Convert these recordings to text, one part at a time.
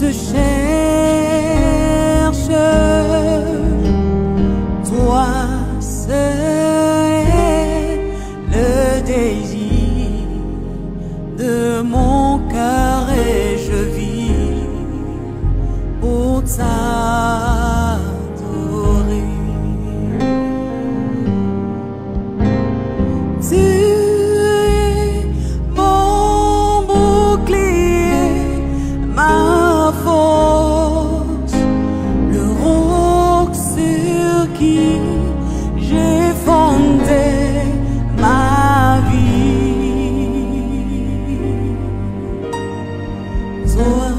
te cherche, toi seul est le désir de mon cœur et je vis pour t'adorer. Tu es mon bouclier, ma force, le roc sur qui j'ai fondé ma vie. Toi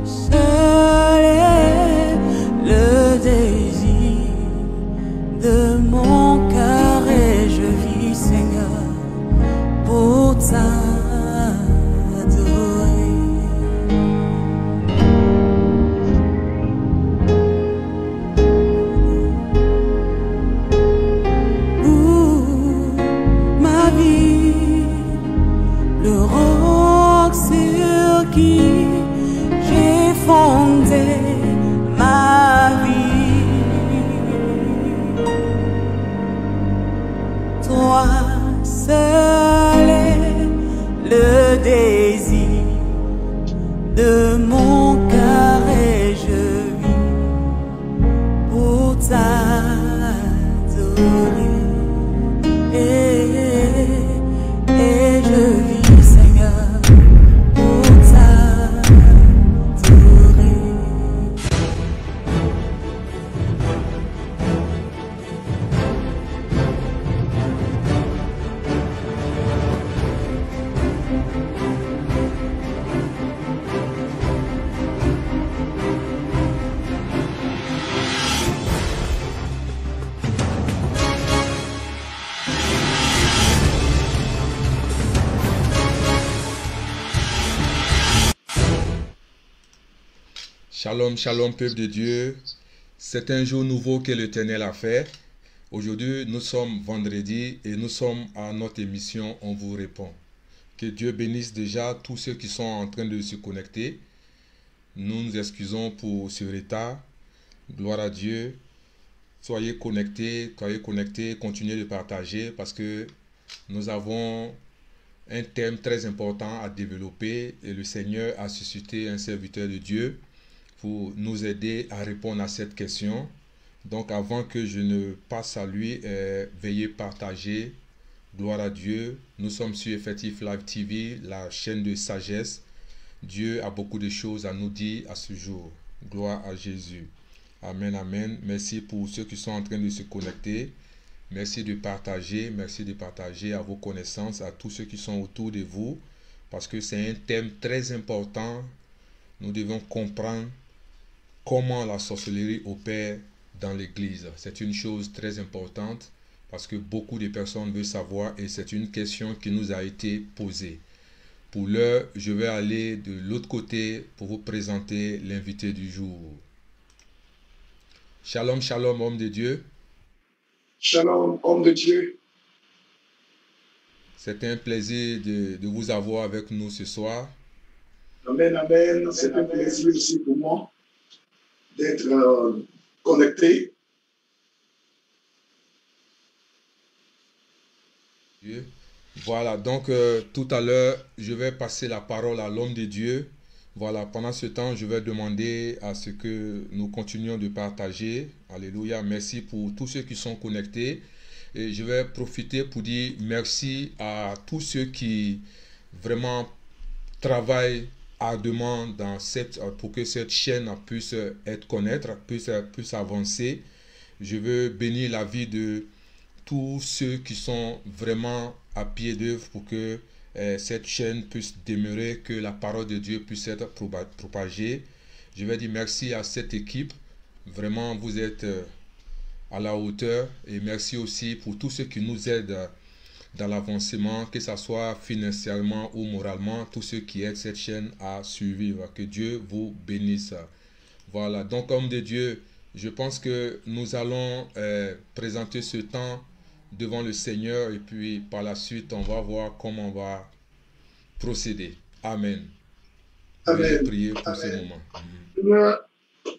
seul est le désir de mon cœur et je vis, Seigneur, pour t'adorer. Ma vie, le roc sur qui j'ai fondé ma vie. Toi seul est le désir de mon cœur et je vis pour t'adorer. Et je vis, Seigneur, pour t'adorer. Shalom, shalom, peuple de Dieu. C'est un jour nouveau que l'Éternel a fait. Aujourd'hui, nous sommes vendredi et nous sommes à notre émission On vous répond. Que Dieu bénisse déjà tous ceux qui sont en train de se connecter. Nous nous excusons pour ce retard. Gloire à Dieu. Soyez connectés, continuez de partager parce que nous avons un thème très important à développer et le Seigneur a suscité un serviteur de Dieu pour nous aider à répondre à cette question. Donc avant que je ne passe à lui, veuillez partager. Gloire à Dieu. Nous sommes sur Effectif Live TV, la chaîne de sagesse. Dieu a beaucoup de choses à nous dire à ce jour. Gloire à Jésus. Amen, amen. Merci pour ceux qui sont en train de se connecter. Merci de partager à vos connaissances, à tous ceux qui sont autour de vous. Parce que c'est un thème très important. Nous devons comprendre comment la sorcellerie opère dans l'église. C'est une chose très importante parce que beaucoup de personnes veulent savoir et c'est une question qui nous a été posée. Pour l'heure, je vais aller de l'autre côté pour vous présenter l'invité du jour. Shalom, shalom, homme de Dieu. Shalom, homme de Dieu. C'est un plaisir de vous avoir avec nous ce soir. Amen, amen. C'est un plaisir aussi pour moi d'être connecté. Voilà, donc tout à l'heure, je vais passer la parole à l'homme de Dieu. Voilà, pendant ce temps, je vais demander à ce que nous continuions de partager. Alléluia, merci pour tous ceux qui sont connectés. Et je vais profiter pour dire merci à tous ceux qui vraiment travaillent ardemment pour que cette chaîne puisse être connaître, puisse avancer. Je veux bénir la vie de tous ceux qui sont vraiment à pied d'œuvre pour que cette chaîne puisse demeurer, que la parole de Dieu puisse être propagée. Je vais dire merci à cette équipe. Vraiment, vous êtes à la hauteur. Et merci aussi pour tous ceux qui nous aident dans l'avancement, que ce soit financièrement ou moralement, tous ceux qui aident cette chaîne à survivre. Que Dieu vous bénisse. Voilà, donc homme de Dieu, je pense que nous allons présenter ce temps devant le Seigneur et puis par la suite, on va voir comment on va procéder. Amen. Amen. Je vais prier pour ce moment. Seigneur,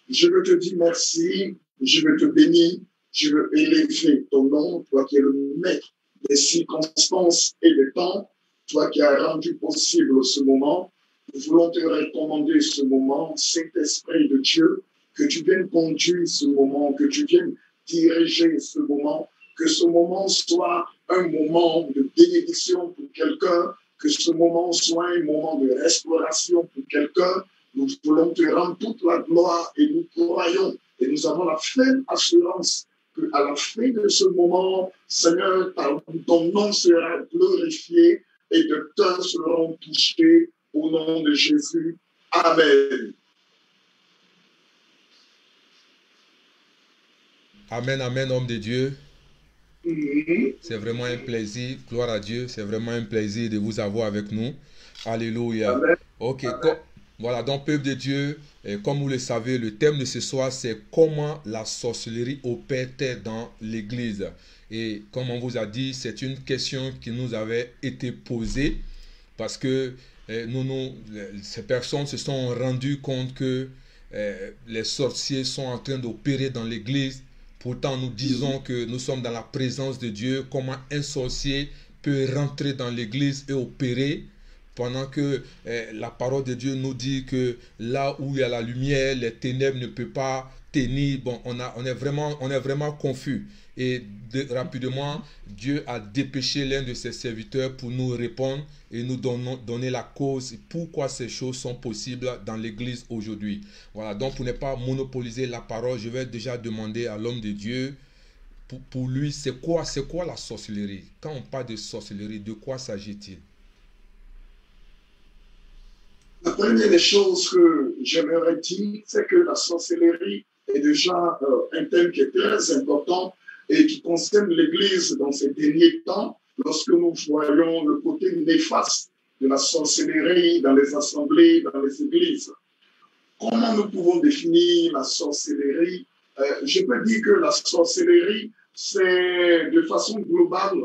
je veux te dire merci, je veux te bénir, je veux élever ton nom, toi qui es le maître des circonstances et des temps, toi qui as rendu possible ce moment. Nous voulons te recommander ce moment, Saint-Esprit de Dieu, que tu viennes conduire ce moment, que tu viennes diriger ce moment, que ce moment soit un moment de bénédiction pour quelqu'un, que ce moment soit un moment de restauration pour quelqu'un. Nous voulons te rendre toute la gloire et nous croyons et nous avons la ferme assurance qu'à la fin de ce moment, Seigneur, ton nom sera glorifié et de cœurs seront touchés au nom de Jésus. Amen. Amen, amen, homme de Dieu. Mhm. C'est vraiment un plaisir, gloire à Dieu, c'est vraiment un plaisir de vous avoir avec nous. Alléluia. Amen. Ok, Amen. voilà, donc peuple de Dieu, comme vous le savez, le thème de ce soir, c'est comment la sorcellerie opère dans l'église. Et comme on vous a dit, c'est une question qui nous avait été posée parce que ces personnes se sont rendues compte que les sorciers sont en train d'opérer dans l'église. Pourtant, nous disons que nous sommes dans la présence de Dieu. Comment un sorcier peut rentrer dans l'église et opérer pendant que la parole de Dieu nous dit que là où il y a la lumière, les ténèbres ne peuvent pas tenir. Bon, on est vraiment confus. Et rapidement, Dieu a dépêché l'un de ses serviteurs pour nous répondre et nous donner la cause pourquoi ces choses sont possibles dans l'église aujourd'hui. Voilà, donc pour ne pas monopoliser la parole, je vais déjà demander à l'homme de Dieu, pour lui, c'est quoi la sorcellerie? Quand on parle de sorcellerie, de quoi s'agit-il? La première des choses que j'aimerais dire, c'est que la sorcellerie est déjà un thème qui est très important et qui concerne l'Église dans ces derniers temps, lorsque nous voyons le côté néfaste de la sorcellerie dans les assemblées, dans les églises. Comment nous pouvons définir la sorcellerie? Je peux dire que la sorcellerie, c'est de façon globale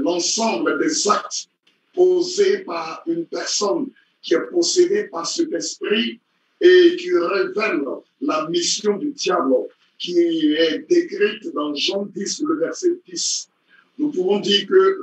l'ensemble des actes posés par une personne qui est possédée par cet esprit et qui révèle la mission du diable qui est décrite dans Jean 10, le verset 10. Nous pouvons dire que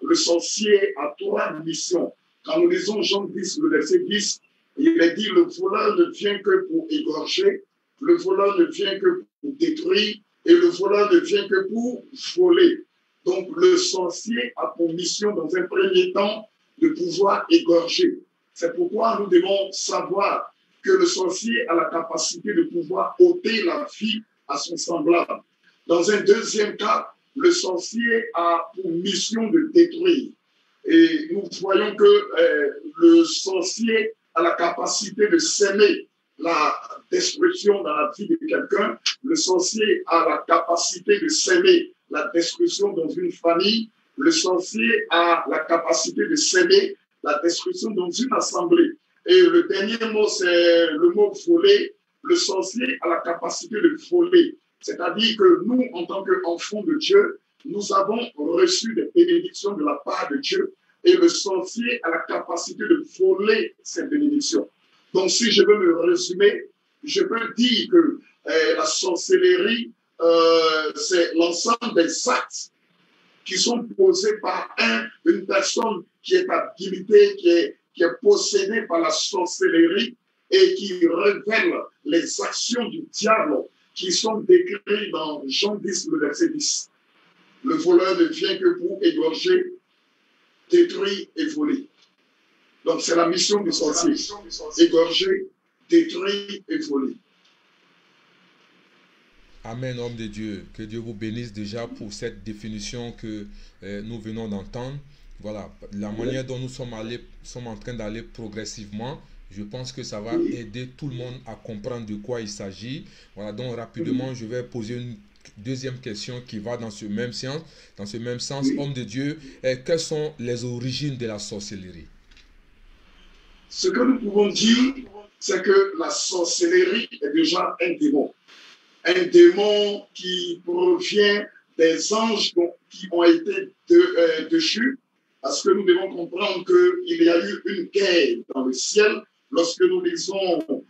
le sorcier a trois missions. Quand nous lisons Jean 10, le verset 10, il est dit, le voleur ne vient que pour égorger, le voleur ne vient que pour détruire, et le voleur ne vient que pour voler. Donc le sorcier a pour mission, dans un premier temps, de pouvoir égorger. C'est pourquoi nous devons savoir que le sorcier a la capacité de pouvoir ôter la vie à son semblable. Dans un deuxième cas, le sorcier a pour mission de détruire. Et nous voyons que le sorcier a la capacité de s'aimer la destruction dans la vie de quelqu'un. Le sorcier a la capacité de s'aimer la destruction dans une famille. Le sorcier a la capacité de s'aimer la destruction dans une assemblée. Et le dernier mot, c'est le mot voler. Le sorcier a la capacité de voler. C'est-à-dire que nous, en tant qu'enfants de Dieu, nous avons reçu des bénédictions de la part de Dieu. Et le sorcier a la capacité de voler ces bénédictions. Donc, si je veux me résumer, je peux dire que la sorcellerie, c'est l'ensemble des actes qui sont posés par une personne qui est habilitée, qui est possédée par la sorcellerie et qui révèle les actions du diable qui sont décrites dans Jean 10, le verset 10. Le voleur ne vient que pour égorger, détruire et voler. Donc c'est la mission du sorcier. Égorger, détruire et voler. Amen, homme de Dieu. Que Dieu vous bénisse déjà pour cette définition que nous venons d'entendre. Voilà, la manière dont nous sommes en train d'aller progressivement, je pense que ça va aider tout le monde à comprendre de quoi il s'agit. Voilà, donc rapidement, je vais poser une deuxième question qui va dans ce même sens. Homme de Dieu, quelles sont les origines de la sorcellerie? Ce que nous pouvons dire, c'est que la sorcellerie est déjà un démon. Un démon qui provient des anges qui ont été déchus, parce que nous devons comprendre qu'il y a eu une guerre dans le ciel. Lorsque nous lisons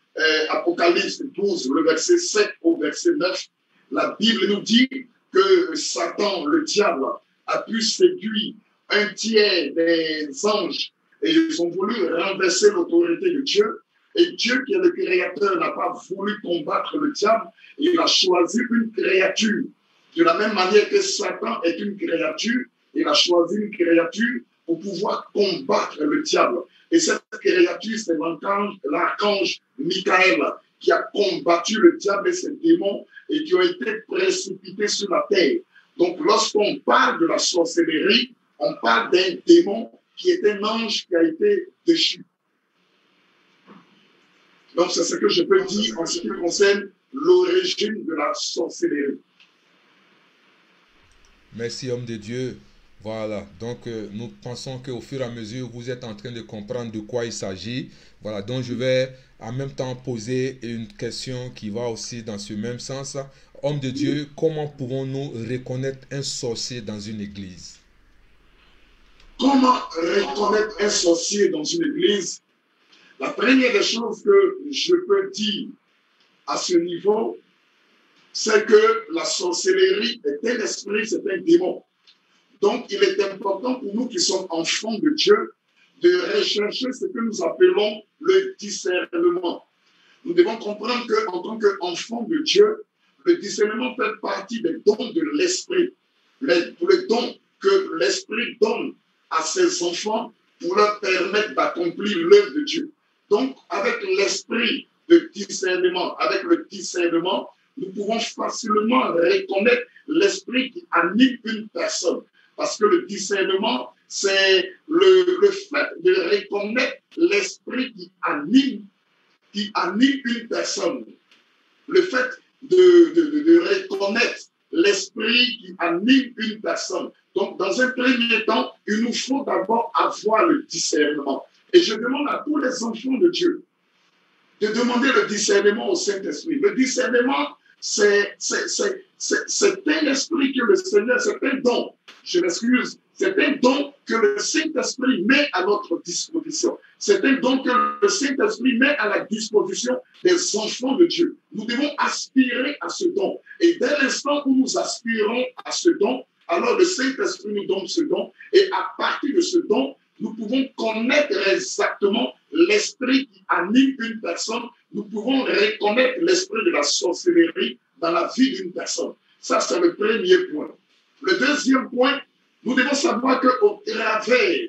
Apocalypse 12, le verset 7 au verset 9, la Bible nous dit que Satan, le diable, a pu séduire un tiers des anges et ils ont voulu renverser l'autorité de Dieu. Et Dieu, qui est le créateur, n'a pas voulu combattre le diable. Il a choisi une créature. De la même manière que Satan est une créature, il a choisi une créature pour pouvoir combattre le diable. Et cette créature, c'est l'archange Michael qui a combattu le diable et ses démons et qui ont été précipités sur la terre. Donc, lorsqu'on parle de la sorcellerie, on parle d'un démon qui est un ange qui a été déchu. Donc, c'est ce que je peux dire en ce qui concerne l'origine de la sorcellerie. Merci, homme de Dieu. Voilà, donc nous pensons qu'au fur et à mesure, vous êtes en train de comprendre de quoi il s'agit. Voilà, donc je vais en même temps poser une question qui va aussi dans ce même sens. Homme de Dieu, comment pouvons-nous reconnaître un sorcier dans une église? Comment reconnaître un sorcier dans une église? La première des choses que je peux dire à ce niveau, c'est que la sorcellerie est un esprit, c'est un démon. Donc, il est important pour nous qui sommes enfants de Dieu de rechercher ce que nous appelons le discernement. Nous devons comprendre qu'en tant qu'enfants de Dieu, le discernement fait partie des dons de l'esprit. Les dons que l'esprit donne à ses enfants pour leur permettre d'accomplir l'œuvre de Dieu. Donc, avec l'esprit de discernement, avec le discernement, nous pouvons facilement reconnaître l'esprit qui anime une personne. Parce que le discernement, c'est le fait de reconnaître l'esprit qui anime une personne. Le fait de reconnaître l'esprit qui anime une personne. Donc, dans un premier temps, il nous faut d'abord avoir le discernement. Et je demande à tous les enfants de Dieu de demander le discernement au Saint-Esprit. Le discernement, c'est un esprit que le Seigneur, c'est un don, je m'excuse, c'est un don que le Saint-Esprit met à notre disposition. C'est un don que le Saint-Esprit met à la disposition des enfants de Dieu. Nous devons aspirer à ce don. Et dès l'instant où nous aspirons à ce don, alors le Saint-Esprit nous donne ce don. Et à partir de ce don, nous pouvons connaître exactement l'esprit qui anime une personne. Nous pouvons reconnaître l'esprit de la sorcellerie dans la vie d'une personne. Ça, c'est le premier point. Le deuxième point, nous devons savoir qu'au travers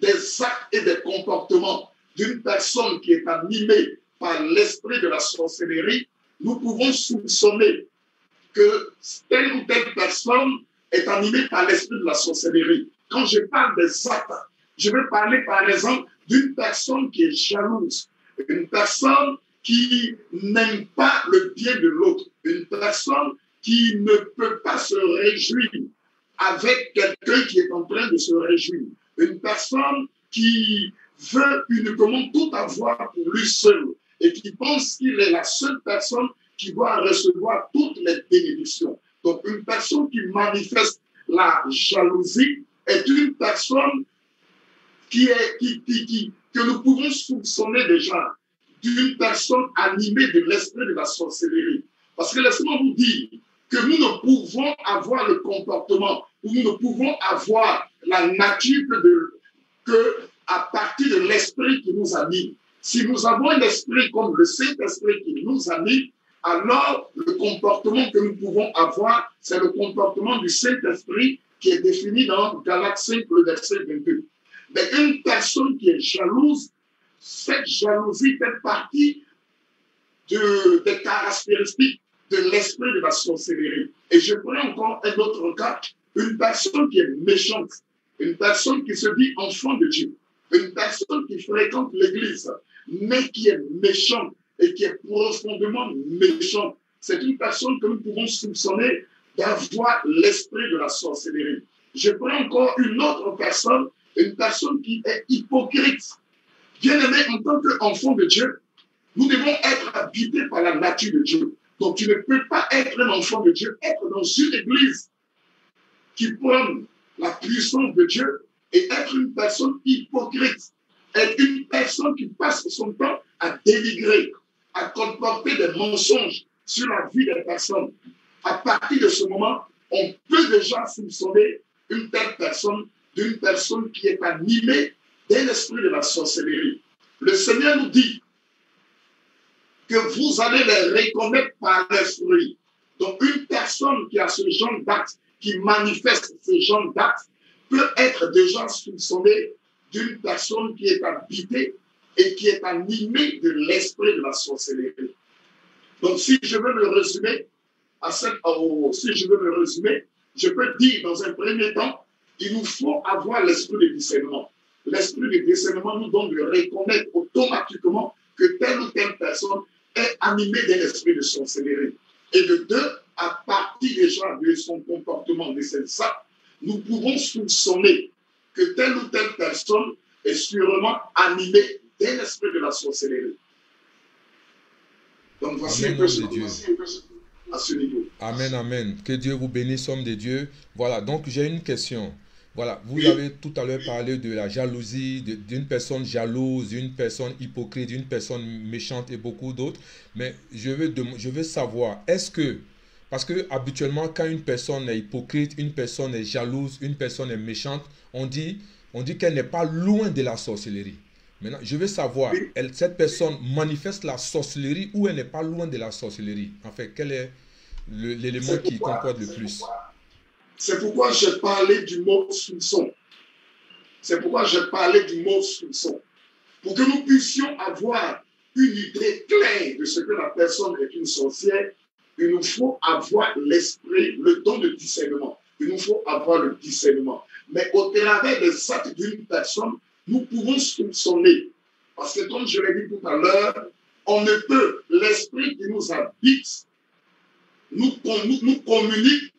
des actes et des comportements d'une personne qui est animée par l'esprit de la sorcellerie, nous pouvons soupçonner que telle ou telle personne est animée par l'esprit de la sorcellerie. Quand je parle des actes, je vais parler par exemple d'une personne qui est jalouse, une personne qui n'aime pas le bien de l'autre, une personne qui ne peut pas se réjouir avec quelqu'un qui est en train de se réjouir, une personne qui veut uniquement tout avoir pour lui seul et qui pense qu'il est la seule personne qui doit recevoir toutes les bénédictions. Donc une personne qui manifeste la jalousie est une personne que nous pouvons soupçonner déjà d'une personne animée de l'esprit de la sorcellerie. Parce que laissez-moi vous dire que nous ne pouvons avoir le comportement, ou nous ne pouvons avoir la nature que à partir de l'esprit qui nous anime. Si nous avons un esprit comme le Saint-Esprit qui nous anime, alors le comportement que nous pouvons avoir, c'est le comportement du Saint-Esprit qui est défini dans Galates 5, le verset 22. Mais une personne qui est jalouse, cette jalousie fait partie des caractéristiques de l'esprit de la sorcellerie. Et je prends encore un autre cas, une personne qui est méchante, une personne qui se dit enfant de Dieu, une personne qui fréquente l'église, mais qui est méchante et qui est profondément méchante. C'est une personne que nous pouvons soupçonner d'avoir l'esprit de la sorcellerie. Je prends encore une autre personne, une personne qui est hypocrite. Bien-aimé, en tant qu'enfant de Dieu, nous devons être habités par la nature de Dieu. Donc, tu ne peux pas être un enfant de Dieu, être dans une église qui prône la puissance de Dieu et être une personne hypocrite, être une personne qui passe son temps à dénigrer, à colporter des mensonges sur la vie des personnes, à partir de ce moment, on peut déjà soupçonner une telle personne d'une personne qui est animée d'un esprit de la sorcellerie. Le Seigneur nous dit que vous allez les reconnaître par leurs fruits. Donc, une personne qui a ce genre d'acte, qui manifeste ce genre d'acte, peut être déjà soupçonnée d'une personne qui est habitée et qui est animée de l'esprit de la sorcellerie. Donc, si je veux me résumer, je peux dire dans un premier temps, il nous faut avoir l'esprit de discernement. L'esprit de discernement nous donne de reconnaître automatiquement que telle ou telle personne est animée d'un esprit de sorcellerie. Et de deux, à partir déjà de son comportement de celle-là, nous pouvons soupçonner que telle ou telle personne est sûrement animée d'un esprit de la sorcellerie. Donc voici un peu à ce niveau. Amen, amen. Que Dieu vous bénisse, homme de Dieu. Voilà, donc j'ai une question. Voilà, vous avez tout à l'heure parlé de la jalousie, d'une personne jalouse, d'une personne hypocrite, d'une personne méchante et beaucoup d'autres. Mais je veux savoir, est-ce que, parce que habituellement quand une personne est hypocrite, une personne est jalouse, une personne est méchante, on dit qu'elle n'est pas loin de la sorcellerie. Maintenant, je veux savoir, cette personne manifeste la sorcellerie ou elle n'est pas loin de la sorcellerie? En fait, quel est l'élément qui concorde le plus? C'est pourquoi j'ai parlé du mot soupçon. C'est pourquoi j'ai parlé du mot soupçon. Pour que nous puissions avoir une idée claire de ce que la personne est une sorcière, il nous faut avoir l'esprit, le don de discernement. Il nous faut avoir le discernement. Mais au travers des actes d'une personne, nous pouvons soupçonner. Parce que comme je l'ai dit tout à l'heure, on ne peut, l'esprit qui nous habite, nous communique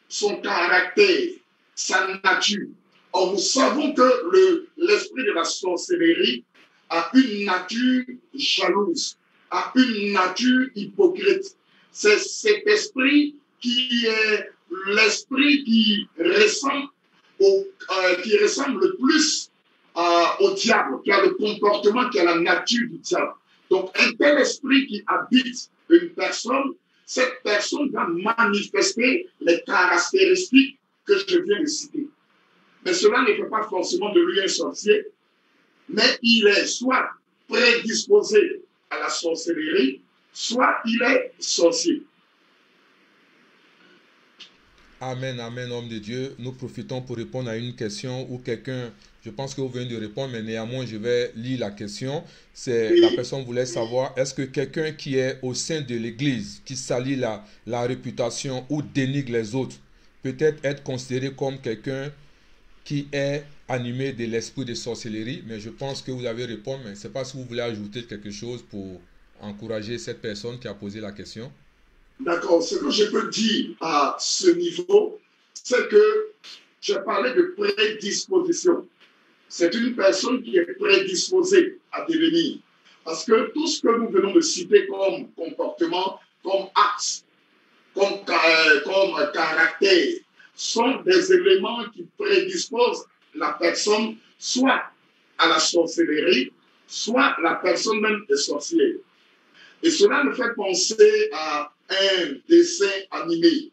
son caractère, sa nature. Or, nous savons que l'esprit de la sorcellerie a une nature jalouse, a une nature hypocrite. C'est cet esprit qui est l'esprit qui ressemble le plus au diable, qui a le comportement, qui a la nature du diable. Donc, un tel esprit qui habite une personne, cette personne va manifester les caractéristiques que je viens de citer. Mais cela ne fait pas forcément de lui un sorcier, mais il est soit prédisposé à la sorcellerie, soit il est sorcier. Amen, amen, homme de Dieu. Nous profitons pour répondre à une question où quelqu'un, je pense que vous venez de répondre, mais néanmoins, je vais lire la question. La personne voulait savoir, est-ce que quelqu'un qui est au sein de l'Église, qui salit la réputation ou dénigre les autres, peut être considéré comme quelqu'un qui est animé de l'esprit de sorcellerie? Mais je pense que vous avez répondu, mais je ne sais pas si vous voulez ajouter quelque chose pour encourager cette personne qui a posé la question. D'accord. Ce que je peux dire à ce niveau, c'est que je parlais de prédisposition. C'est une personne qui est prédisposée à devenir. Parce que tout ce que nous venons de citer comme comportement, comme acte, comme caractère, sont des éléments qui prédisposent la personne soit à la sorcellerie, soit la personne même est sorcière. Et cela me fait penser à un dessin animé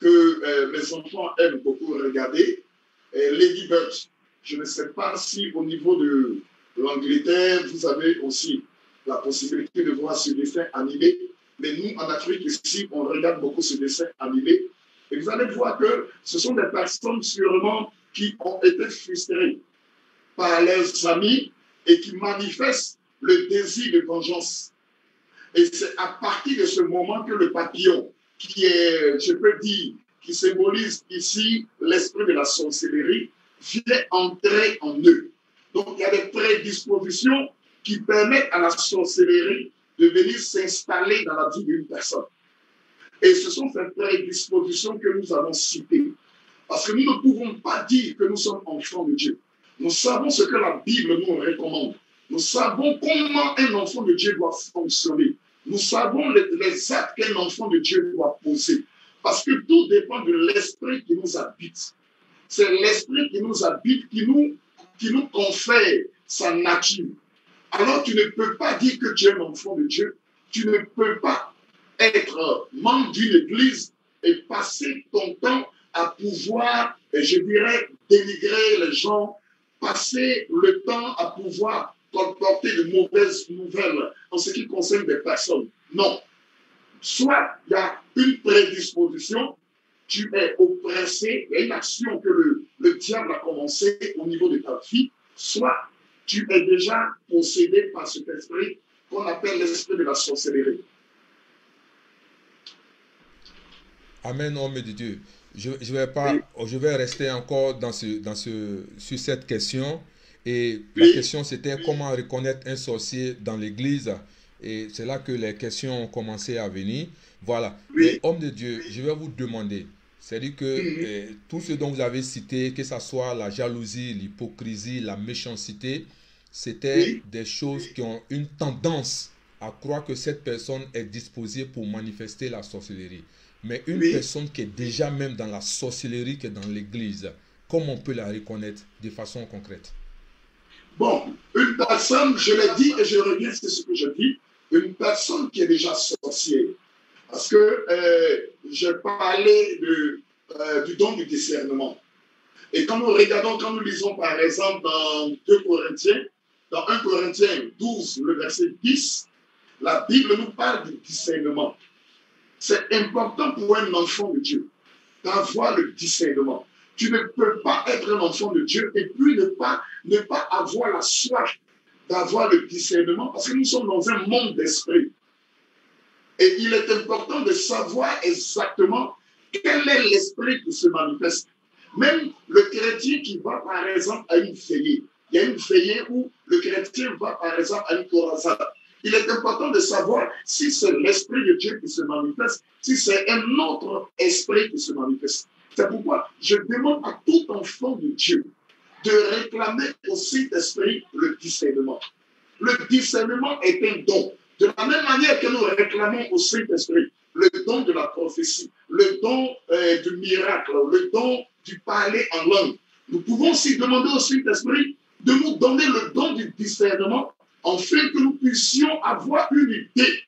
que mes enfants aiment beaucoup regarder, Lady Bird. Je ne sais pas si au niveau de l'Angleterre, vous avez aussi la possibilité de voir ce dessin animé, mais nous, en Afrique, ici, on regarde beaucoup ce dessin animé. Et vous allez voir que ce sont des personnes sûrement qui ont été frustrées par leurs amis et qui manifestent le désir de vengeance. Et c'est à partir de ce moment que le papillon, qui est, je peux dire, qui symbolise ici l'esprit de la sorcellerie, vient entrer en eux. Donc, il y a des prédispositions qui permettent à la sorcellerie de venir s'installer dans la vie d'une personne. Et ce sont ces prédispositions que nous avons citées. Parce que nous ne pouvons pas dire que nous sommes enfants de Dieu. Nous savons ce que la Bible nous recommande. Nous savons comment un enfant de Dieu doit fonctionner. Nous savons les actes qu'un enfant de Dieu doit poser. Parce que tout dépend de l'esprit qui nous habite. C'est l'esprit qui nous habite, qui nous confère sa nature. Alors tu ne peux pas dire que tu es un enfant de Dieu Tu ne peux pas être membre d'une église et passer ton temps à pouvoir, je dirais, dénigrer les gens, passer le temps à pouvoir colporter de mauvaises nouvelles en ce qui concerne des personnes. Non. Soit il y a une prédisposition, tu es oppressé, il y a une action que le diable a commencé au niveau de ta vie, soit tu es déjà possédé par cet esprit qu'on appelle l'esprit de la sorcellerie. Amen, homme de Dieu. Je vais rester encore sur cette question. Et la question c'était comment reconnaître un sorcier dans l'église. Et c'est là que les questions ont commencé à venir. Voilà. Mais homme de Dieu, je vais vous demander, c'est-à-dire que tout ce dont vous avez cité, que ce soit la jalousie, l'hypocrisie, la méchanceté, c'était des choses qui ont une tendance à croire que cette personne est disposée pour manifester la sorcellerie. Mais une personne qui est déjà même dans la sorcellerie, qui est dans l'église, comment on peut la reconnaître de façon concrète? Bon, une personne, je l'ai dit et je reviens sur ce que je dis, une personne qui est déjà sorcière. Parce que je parlais du don du discernement. Et quand nous regardons, quand nous lisons par exemple dans 2 Corinthiens, dans 1 Corinthiens 12, le verset 10, la Bible nous parle du discernement. C'est important pour un enfant de Dieu d'avoir le discernement. Tu ne peux pas être un enfant de Dieu et puis ne pas avoir la soif d'avoir le discernement parce que nous sommes dans un monde d'esprit. Et il est important de savoir exactement quel est l'esprit qui se manifeste. Même le chrétien qui va par exemple à une veillée, il y a une veillée où le chrétien va par exemple à une corazade. Il est important de savoir si c'est l'esprit de Dieu qui se manifeste, si c'est un autre esprit qui se manifeste. C'est pourquoi je demande à tout enfant de Dieu de réclamer au Saint-Esprit le discernement. Le discernement est un don. De la même manière que nous réclamons au Saint-Esprit le don de la prophétie, le don du miracle, le don du parler en langue, nous pouvons aussi demander au Saint-Esprit de nous donner le don du discernement afin que nous puissions avoir une idée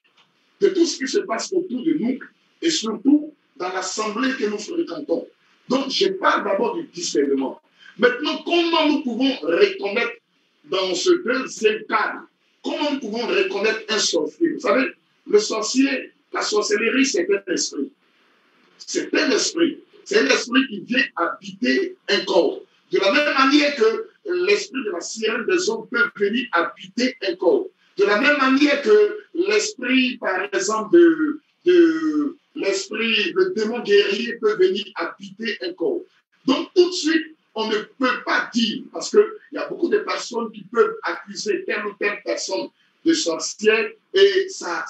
de tout ce qui se passe autour de nous et surtout dans l'assemblée que nous fréquentons. Donc, je parle d'abord du discernement. Maintenant, comment nous pouvons reconnaître dans ce deuxième cadre, comment nous pouvons reconnaître un sorcier? Vous savez, le sorcier, la sorcellerie, c'est un esprit. C'est un esprit. C'est un esprit qui vient habiter un corps. De la même manière que l'esprit de la sirène des hommes peut venir habiter un corps. De la même manière que l'esprit, par exemple, le démon guerrier peut venir habiter un corps. Donc, tout de suite, on ne peut pas dire, parce qu'il y a beaucoup de personnes qui peuvent accuser telle ou telle personne de sorcière et ça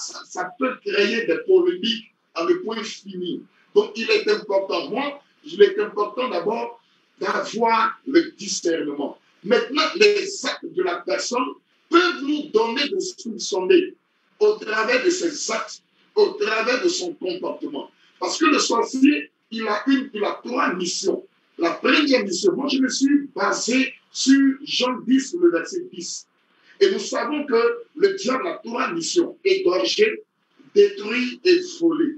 peut créer des polémiques à ne point finir. Donc, il est important, il est important d'abord d'avoir le discernement. Maintenant, les actes de la personne peuvent nous donner de soupçonner au travers de ses actes, au travers de son comportement. Parce que le sorcier, il a 3 missions. La première mission, moi je me suis basé sur Jean 10, le verset 10. Et nous savons que le diable a 3 missions: égorger, détruire et voler.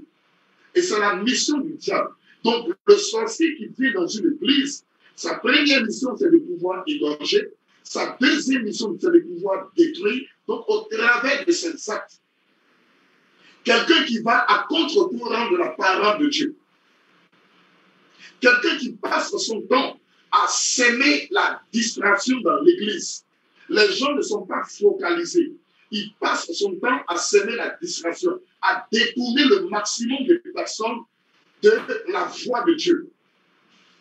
Et c'est la mission du diable. Donc le sorcier qui vit dans une église, sa première mission c'est de pouvoir égorger. Sa deuxième mission c'est de pouvoir détruire. Donc au travers de ces actes, quelqu'un qui va à contre-courant de la parole de Dieu. Quelqu'un qui passe son temps à s'aimer la distraction dans l'église. Les gens ne sont pas focalisés. Ils passent son temps à s'aimer la distraction, à détourner le maximum de personnes de la voie de Dieu.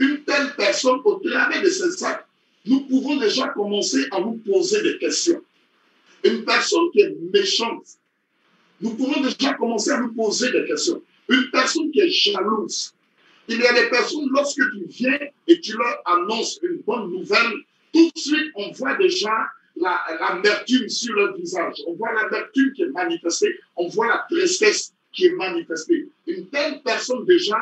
Une telle personne, au travers de ces actes, nous pouvons déjà commencer à nous poser des questions. Une personne qui est méchante, nous pouvons déjà commencer à nous poser des questions. Une personne qui est jalouse. Il y a des personnes, lorsque tu viens et tu leur annonces une bonne nouvelle, tout de suite, on voit déjà l'amertume sur leur visage. On voit l'amertume qui est manifestée. On voit la tristesse qui est manifestée. Une telle personne déjà,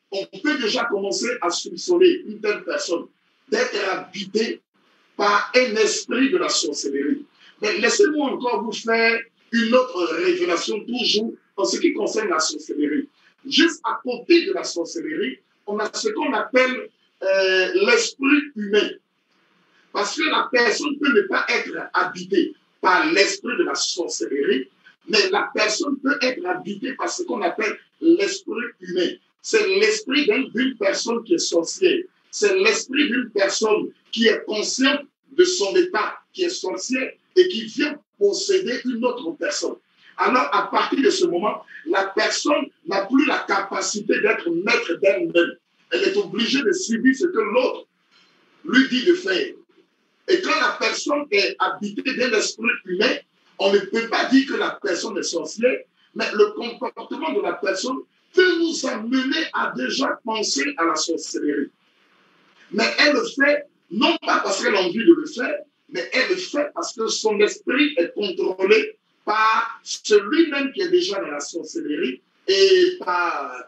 on peut déjà commencer à soupçonner une telle personne d'être habitée par un esprit de la sorcellerie. Mais laissez-moi encore vous faire une autre révélation toujours en ce qui concerne la sorcellerie. Juste à côté de la sorcellerie, on a ce qu'on appelle l'esprit humain. Parce que la personne peut ne pas être habitée par l'esprit de la sorcellerie, mais la personne peut être habitée par ce qu'on appelle l'esprit humain. C'est l'esprit d'une personne qui est sorcière. C'est l'esprit d'une personne qui est consciente de son état, qui est sorcière et qui vient posséder une autre personne. Alors, à partir de ce moment, la personne n'a plus la capacité d'être maître d'elle-même. Elle est obligée de subir ce que l'autre lui dit de faire. Et quand la personne est habitée d'un esprit humain, on ne peut pas dire que la personne est sorcière, mais le comportement de la personne peut nous amener à déjà penser à la sorcellerie. Mais elle le fait, non pas parce qu'elle a envie de le faire, mais elle le fait parce que son esprit est contrôlé par celui-même qui est déjà dans la sorcellerie et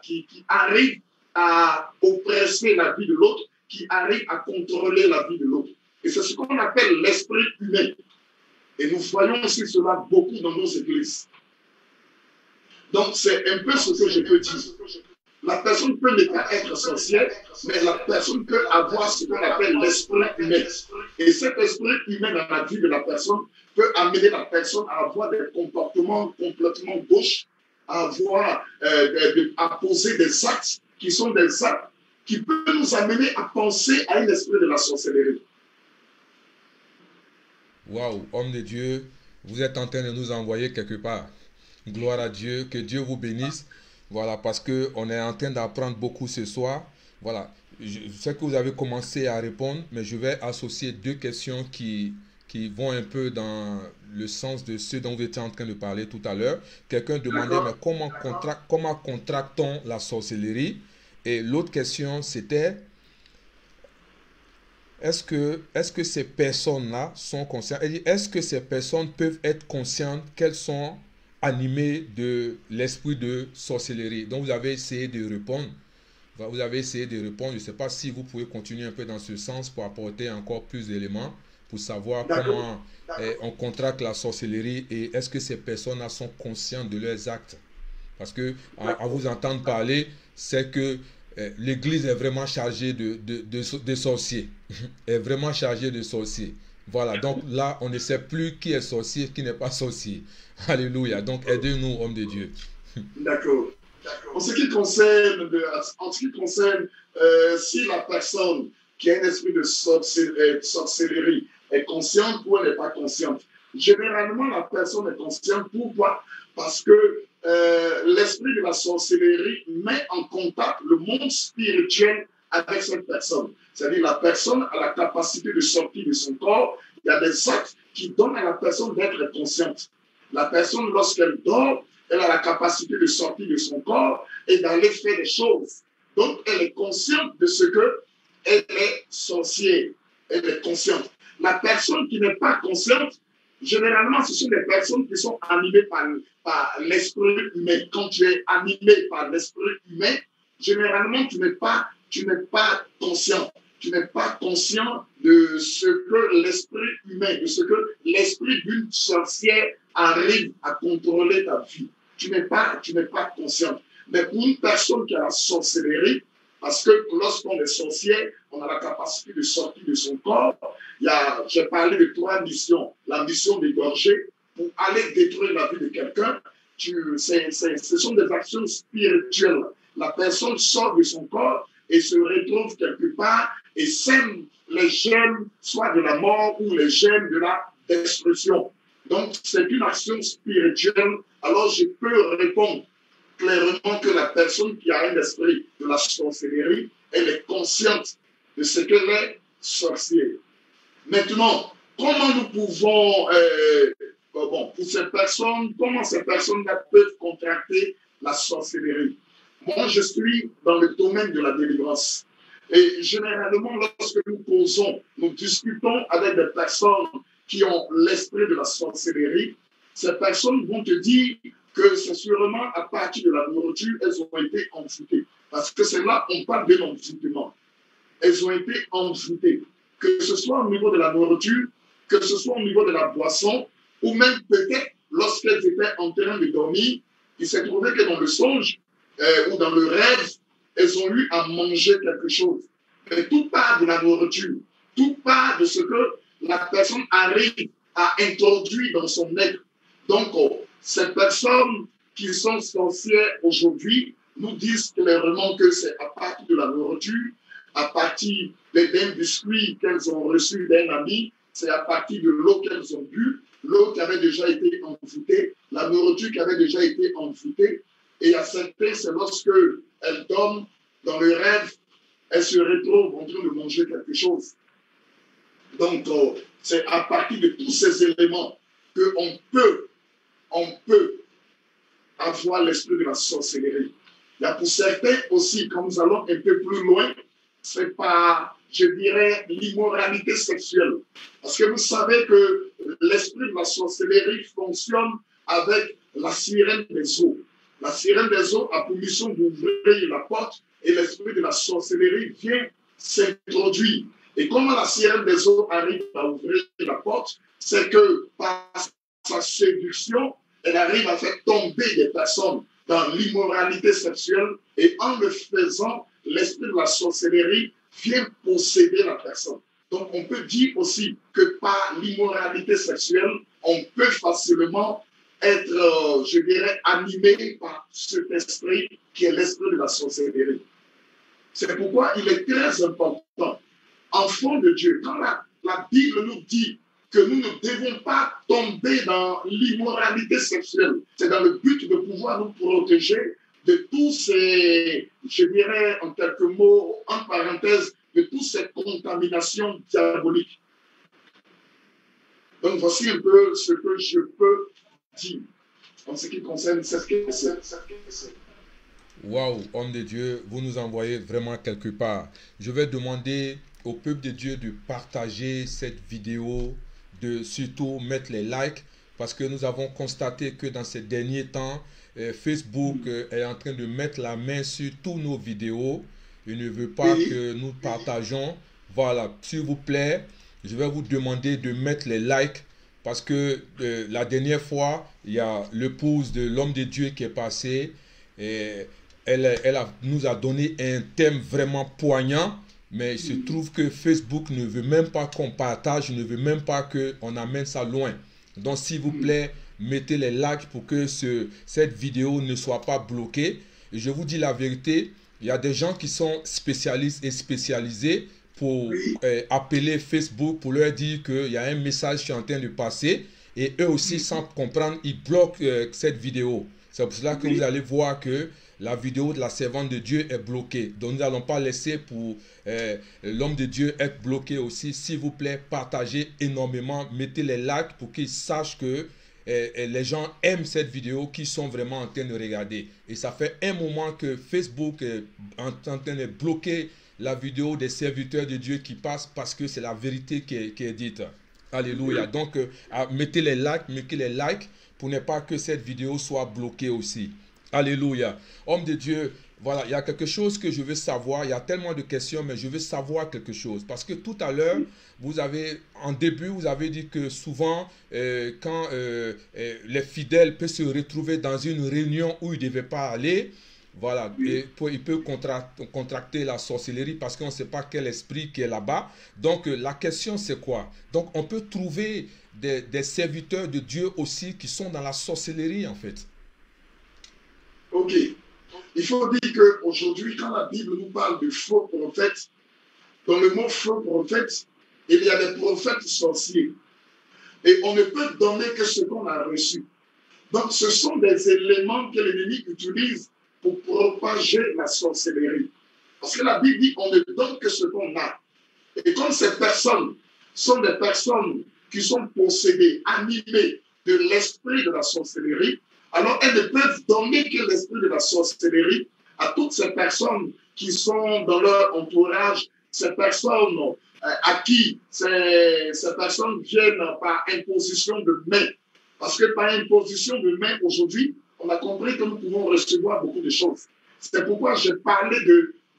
qui arrive à oppresser la vie de l'autre, qui arrive à contrôler la vie de l'autre. Et c'est ce qu'on appelle l'esprit humain. Et nous voyons aussi cela beaucoup dans nos églises. Donc c'est un peu ce que je peux dire. La personne peut ne pas être sorcière, mais la personne peut avoir ce qu'on appelle l'esprit humain. Et cet esprit humain dans la vie de la personne peut amener la personne à avoir des comportements complètement gauches, à poser des actes qui sont des actes qui peuvent nous amener à penser à un esprit de la sorcellerie. Waouh, homme de Dieu, vous êtes en train de nous envoyer quelque part. Gloire à Dieu, que Dieu vous bénisse. Voilà, parce qu'on est en train d'apprendre beaucoup ce soir. Voilà, je sais que vous avez commencé à répondre, mais je vais associer deux questions qui vont un peu dans le sens de ce dont vous étiez en train de parler tout à l'heure. Quelqu'un demandait, mais comment contracte-t-on la sorcellerie? Et l'autre question, c'était, est-ce que ces personnes-là sont conscientes? Est-ce que ces personnes peuvent être conscientes qu'elles sont animées de l'esprit de sorcellerie? Donc, vous avez essayé de répondre. Vous avez essayé de répondre. Je ne sais pas si vous pouvez continuer un peu dans ce sens pour apporter encore plus d'éléments pour savoir comment on contracte la sorcellerie et est-ce que ces personnes-là sont conscientes de leurs actes. Parce que, à vous entendre parler, c'est que l'Église est vraiment chargée de sorciers. Est vraiment chargée de sorciers. Voilà, donc là, on ne sait plus qui est sorcier, qui n'est pas sorcier. Alléluia. Donc, aidez-nous, hommes de Dieu. D'accord. En ce qui concerne, si la personne qui a un esprit de sorcellerie est consciente ou elle n'est pas consciente, généralement, la personne est consciente. Pourquoi? Parce que l'esprit de la sorcellerie met en contact le monde spirituel avec cette personne. C'est-à-dire la personne a la capacité de sortir de son corps. Il y a des actes qui donnent à la personne d'être consciente. La personne, lorsqu'elle dort, elle a la capacité de sortir de son corps et d'aller faire des choses. Donc, elle est consciente de ce qu'elle est sorcière. Elle est consciente. La personne qui n'est pas consciente, généralement, ce sont des personnes qui sont animées par l'esprit humain. Quand tu es animé par l'esprit humain, généralement, tu n'es pas conscient. Tu n'es pas conscient de ce que l'esprit humain, de ce que l'esprit d'une sorcière arrive à contrôler ta vie. Tu n'es pas conscient. Mais pour une personne qui a la sorcellerie, parce que lorsqu'on est sorcière, on a la capacité de sortir de son corps. J'ai parlé de 3 missions. La mission d'égorger, pour aller détruire la vie de quelqu'un, ce sont des actions spirituelles. La personne sort de son corps et se retrouve quelque part et sème les gemmes, soit de la mort ou les gemmes de la destruction. Donc, c'est une action spirituelle. Alors, je peux répondre clairement que la personne qui a un esprit de la sorcellerie, elle est consciente de ce qu'elle est sorcière. Maintenant, comment nous pouvons, pour ces personnes, comment ces personnes-là peuvent contracter la sorcellerie? Moi, je suis dans le domaine de la délivrance. Et généralement, lorsque nous causons, nous discutons avec des personnes qui ont l'esprit de la sorcellerie, ces personnes vont te dire que c'est sûrement à partir de la nourriture, elles ont été envoûtées. Parce que c'est là qu'on parle de l'envoûtement. Elles ont été envoûtées. Que ce soit au niveau de la nourriture, que ce soit au niveau de la boisson, ou même peut-être lorsqu'elles étaient en train de dormir, il s'est trouvé que dans le songe ou dans le rêve, elles ont eu à manger quelque chose. Mais tout part de la nourriture, tout part de ce que la personne arrive à introduire dans son être. Donc, ces personnes qui sont sorcières aujourd'hui nous disent clairement que c'est à partir de la nourriture, à partir d'un biscuit qu'elles ont reçu d'un ami, c'est à partir de l'eau qu'elles ont bu, l'eau qui avait déjà été envoûtée, la nourriture qui avait déjà été envoûtée. Et à certains, c'est lorsque elles dorment dans le rêve, elles se retrouvent en train de manger quelque chose. Donc, c'est à partir de tous ces éléments qu'on peut avoir l'esprit de la sorcellerie. Il y a pour certains aussi, quand nous allons un peu plus loin, c'est par, je dirais, l'immoralité sexuelle. Parce que vous savez que l'esprit de la sorcellerie fonctionne avec la sirène des eaux. La sirène des eaux a pour mission d'ouvrir la porte et l'esprit de la sorcellerie vient s'introduire. Et comment la sirène des eaux arrive à ouvrir la porte? C'est que par sa séduction, elle arrive à faire tomber des personnes dans l'immoralité sexuelle et en le faisant, l'esprit de la sorcellerie vient posséder la personne. Donc on peut dire aussi que par l'immoralité sexuelle, on peut facilement être, je dirais, animé par cet esprit qui est l'esprit de la sorcellerie. C'est pourquoi il est très important, enfant de Dieu, quand la Bible nous dit que nous ne devons pas tomber dans l'immoralité sexuelle, c'est dans le but de pouvoir nous protéger de tous ces, je dirais en quelques mots, en parenthèse, de toutes ces contaminations diaboliques. Donc voici un peu ce que je peux dire en ce qui concerne cette question. Waouh, homme de Dieu, vous nous envoyez vraiment quelque part. Je vais demander au peuple de Dieu de partager cette vidéo, de surtout mettre les likes, parce que nous avons constaté que dans ces derniers temps, Facebook est en train de mettre la main sur toutes nos vidéos. Il ne veut pas que nous partageons. Voilà, s'il vous plaît, je vais vous demander de mettre les likes, parce que la dernière fois, il y a l'épouse de l'homme de Dieu qui est passée, et nous a donné un thème vraiment poignant, mais il se trouve que Facebook ne veut même pas qu'on partage, ne veut même pas qu'on amène ça loin. Donc s'il vous plaît, mettez les likes pour que cette vidéo ne soit pas bloquée. Et je vous dis la vérité, il y a des gens qui sont spécialistes et spécialisés pour appeler Facebook, pour leur dire qu'il y a un message qui est en train de passer, et eux aussi, sans comprendre, ils bloquent cette vidéo. C'est pour cela que vous allez voir que la vidéo de la servante de Dieu est bloquée. Donc nous n'allons pas laisser pour l'homme de Dieu être bloqué aussi. S'il vous plaît, partagez énormément, mettez les likes pour qu'ils sachent que les gens aiment cette vidéo, qui sont vraiment en train de regarder. Et ça fait un moment que Facebook est en train de bloquer la vidéo des serviteurs de Dieu qui passent, parce que c'est la vérité qui est dite. Alléluia. Donc mettez les likes pour ne pas que cette vidéo soit bloquée aussi. Alléluia. Homme de Dieu, voilà, il y a quelque chose que je veux savoir. Il y a tellement de questions, mais je veux savoir quelque chose. Parce que tout à l'heure, en début, vous avez dit que souvent, quand les fidèles peuvent se retrouver dans une réunion où ils ne devaient pas aller, voilà, et il peut contracter la sorcellerie parce qu'on ne sait pas quel esprit qui est là-bas. Donc, la question, c'est quoi? Donc, on peut trouver des serviteurs de Dieu aussi qui sont dans la sorcellerie, en fait. Ok. Il faut dire qu'aujourd'hui, quand la Bible nous parle de faux prophètes, dans le mot faux prophète, il y a des prophètes sorciers. Et on ne peut donner que ce qu'on a reçu. Donc, ce sont des éléments que l'ennemi utilise pour propager la sorcellerie. Parce que la Bible dit qu'on ne donne que ce qu'on a. Et comme ces personnes sont des personnes qui sont possédées, animées de l'esprit de la sorcellerie, alors elles ne peuvent donner que l'esprit de la sorcellerie à toutes ces personnes qui sont dans leur entourage, ces personnes à qui ces personnes viennent par imposition de main. Parce que par imposition de main, aujourd'hui, on a compris que nous pouvons recevoir beaucoup de choses. C'est pourquoi j'ai parlé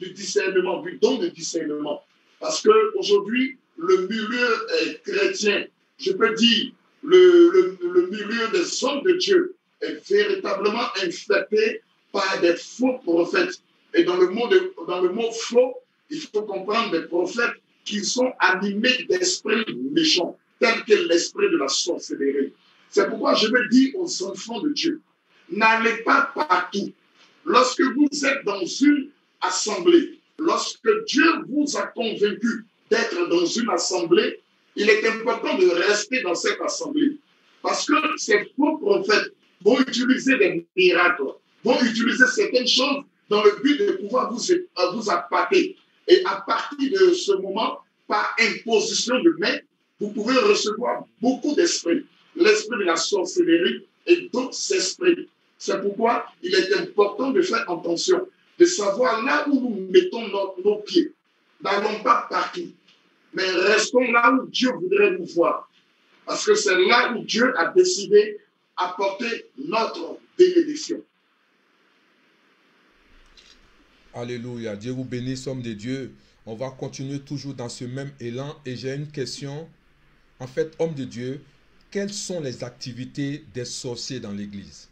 du discernement, du don de discernement. Parce qu'aujourd'hui, le milieu chrétien, je peux dire, le milieu des hommes de Dieu est véritablement infecté par des faux prophètes. Et dans le mot faux, il faut comprendre des prophètes qui sont animés d'esprits méchants, tels que l'esprit de la sorcellerie. C'est pourquoi je veux dire aux enfants de Dieu, n'allez pas partout. Lorsque vous êtes dans une assemblée, lorsque Dieu vous a convaincu d'être dans une assemblée, il est important de rester dans cette assemblée. Parce que ces faux prophètes vont utiliser des miracles, vont utiliser certaines choses dans le but de pouvoir vous appâter. Et à partir de ce moment, par imposition de main, vous pouvez recevoir beaucoup d'esprits. L'esprit de la sorcellerie et d'autres esprits. C'est pourquoi il est important de faire attention, de savoir là où nous mettons nos pieds. N'allons pas partout, mais restons là où Dieu voudrait nous voir. Parce que c'est là où Dieu a décidé d'apporter notre bénédiction. Alléluia. Dieu vous bénisse, homme de Dieu. On va continuer toujours dans ce même élan. Et j'ai une question. En fait, homme de Dieu, quelles sont les activités des sorciers dans l'Église?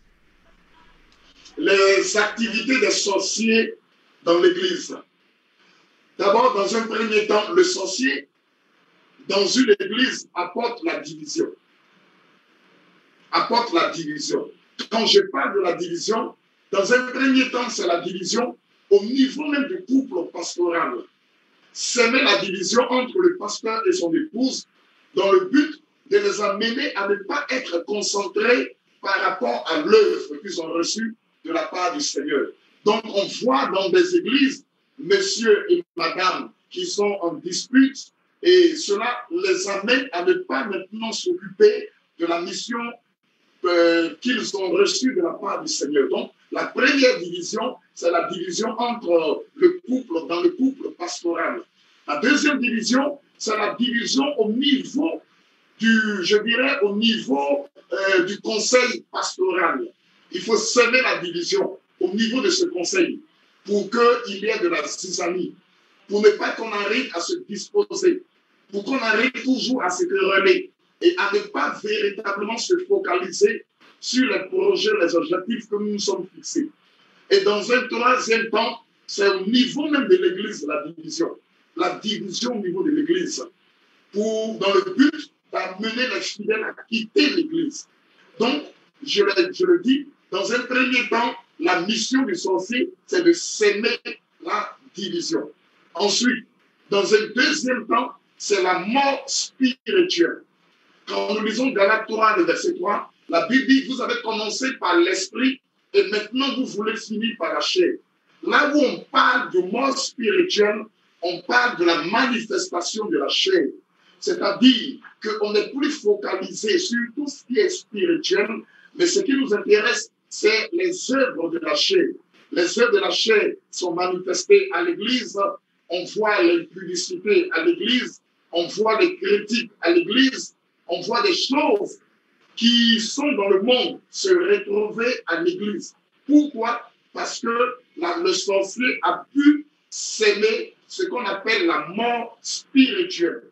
Les activités des sorciers dans l'Église. D'abord, dans un premier temps, le sorcier, dans une Église, apporte la division. Apporte la division. Quand je parle de la division, dans un premier temps, c'est la division au niveau même du couple pastoral. Semer la division entre le pasteur et son épouse dans le but de les amener à ne pas être concentrés par rapport à l'œuvre qu'ils ont reçue de la part du Seigneur. Donc, on voit dans des églises, messieurs et madame, qui sont en dispute, et cela les amène à ne pas maintenant s'occuper de la mission qu'ils ont reçue de la part du Seigneur. Donc, la première division, c'est la division entre le couple, dans le couple pastoral. La deuxième division, c'est la division au niveau au niveau du conseil pastoral. Il faut semer la division au niveau de ce conseil pour qu'il y ait de la zizanie, pour ne pas qu'on arrive à se disposer, pour qu'on arrive toujours à se quereller et à ne pas véritablement se focaliser sur les projets, les objectifs que nous nous sommes fixés. Et dans un troisième temps, c'est au niveau même de l'Église, la division au niveau de l'Église, dans le but d'amener les fidèles à quitter l'Église. Donc, je le dis, dans un premier temps, la mission du sorcier, c'est de s'aimer la division. Ensuite, dans un deuxième temps, c'est la mort spirituelle. Quand nous lisons Galates 3, le verset 3, la Bible dit, vous avez commencé par l'esprit et maintenant vous voulez finir par la chair. Là où on parle de mort spirituelle, on parle de la manifestation de la chair. C'est-à-dire qu'on n'est plus focalisé sur tout ce qui est spirituel, mais ce qui nous intéresse, c'est les œuvres de la chair. Les œuvres de la chair sont manifestées à l'Église. On voit l'impudicité à l'Église. On voit les critiques à l'Église. On voit des choses qui sont dans le monde se retrouver à l'Église. Pourquoi? Parce que le sorcier a pu s'aimer ce qu'on appelle la mort spirituelle.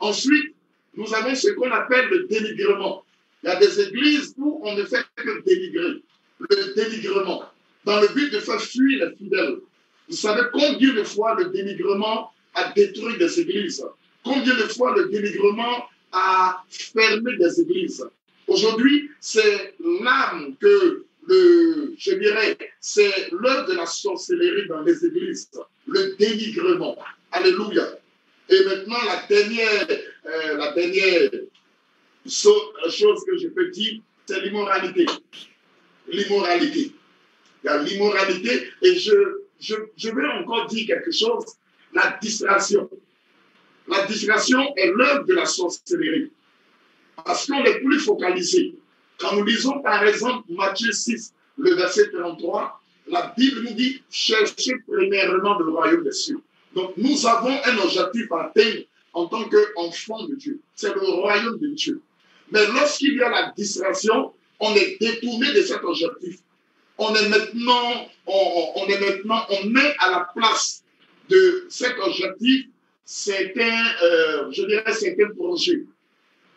Ensuite, nous avons ce qu'on appelle le dénigrement. Il y a des églises où on ne fait que dénigrer. Le dénigrement, dans le but de faire fuir les fidèles. Vous savez combien de fois le dénigrement a détruit des églises? Combien de fois le dénigrement a fermé des églises? Aujourd'hui, c'est l'âme que je dirais, c'est l'œuvre de la sorcellerie dans les églises, le dénigrement. Alléluia. Et maintenant, la dernière chose que je peux dire, c'est l'immoralité. L'immoralité. Il y a l'immoralité et je vais encore dire quelque chose, la distraction. La distraction est l'œuvre de la sorcellerie. Parce qu'on n'est plus focalisé. Quand nous lisons par exemple Matthieu 6, le verset 33, la Bible nous dit « Cherchez premièrement le royaume des cieux ». Donc nous avons un objectif à atteindre en tant qu'enfants de Dieu. C'est le royaume de Dieu. Mais lorsqu'il y a la distraction, on est détourné de cet objectif. On met à la place de cet objectif certains projets.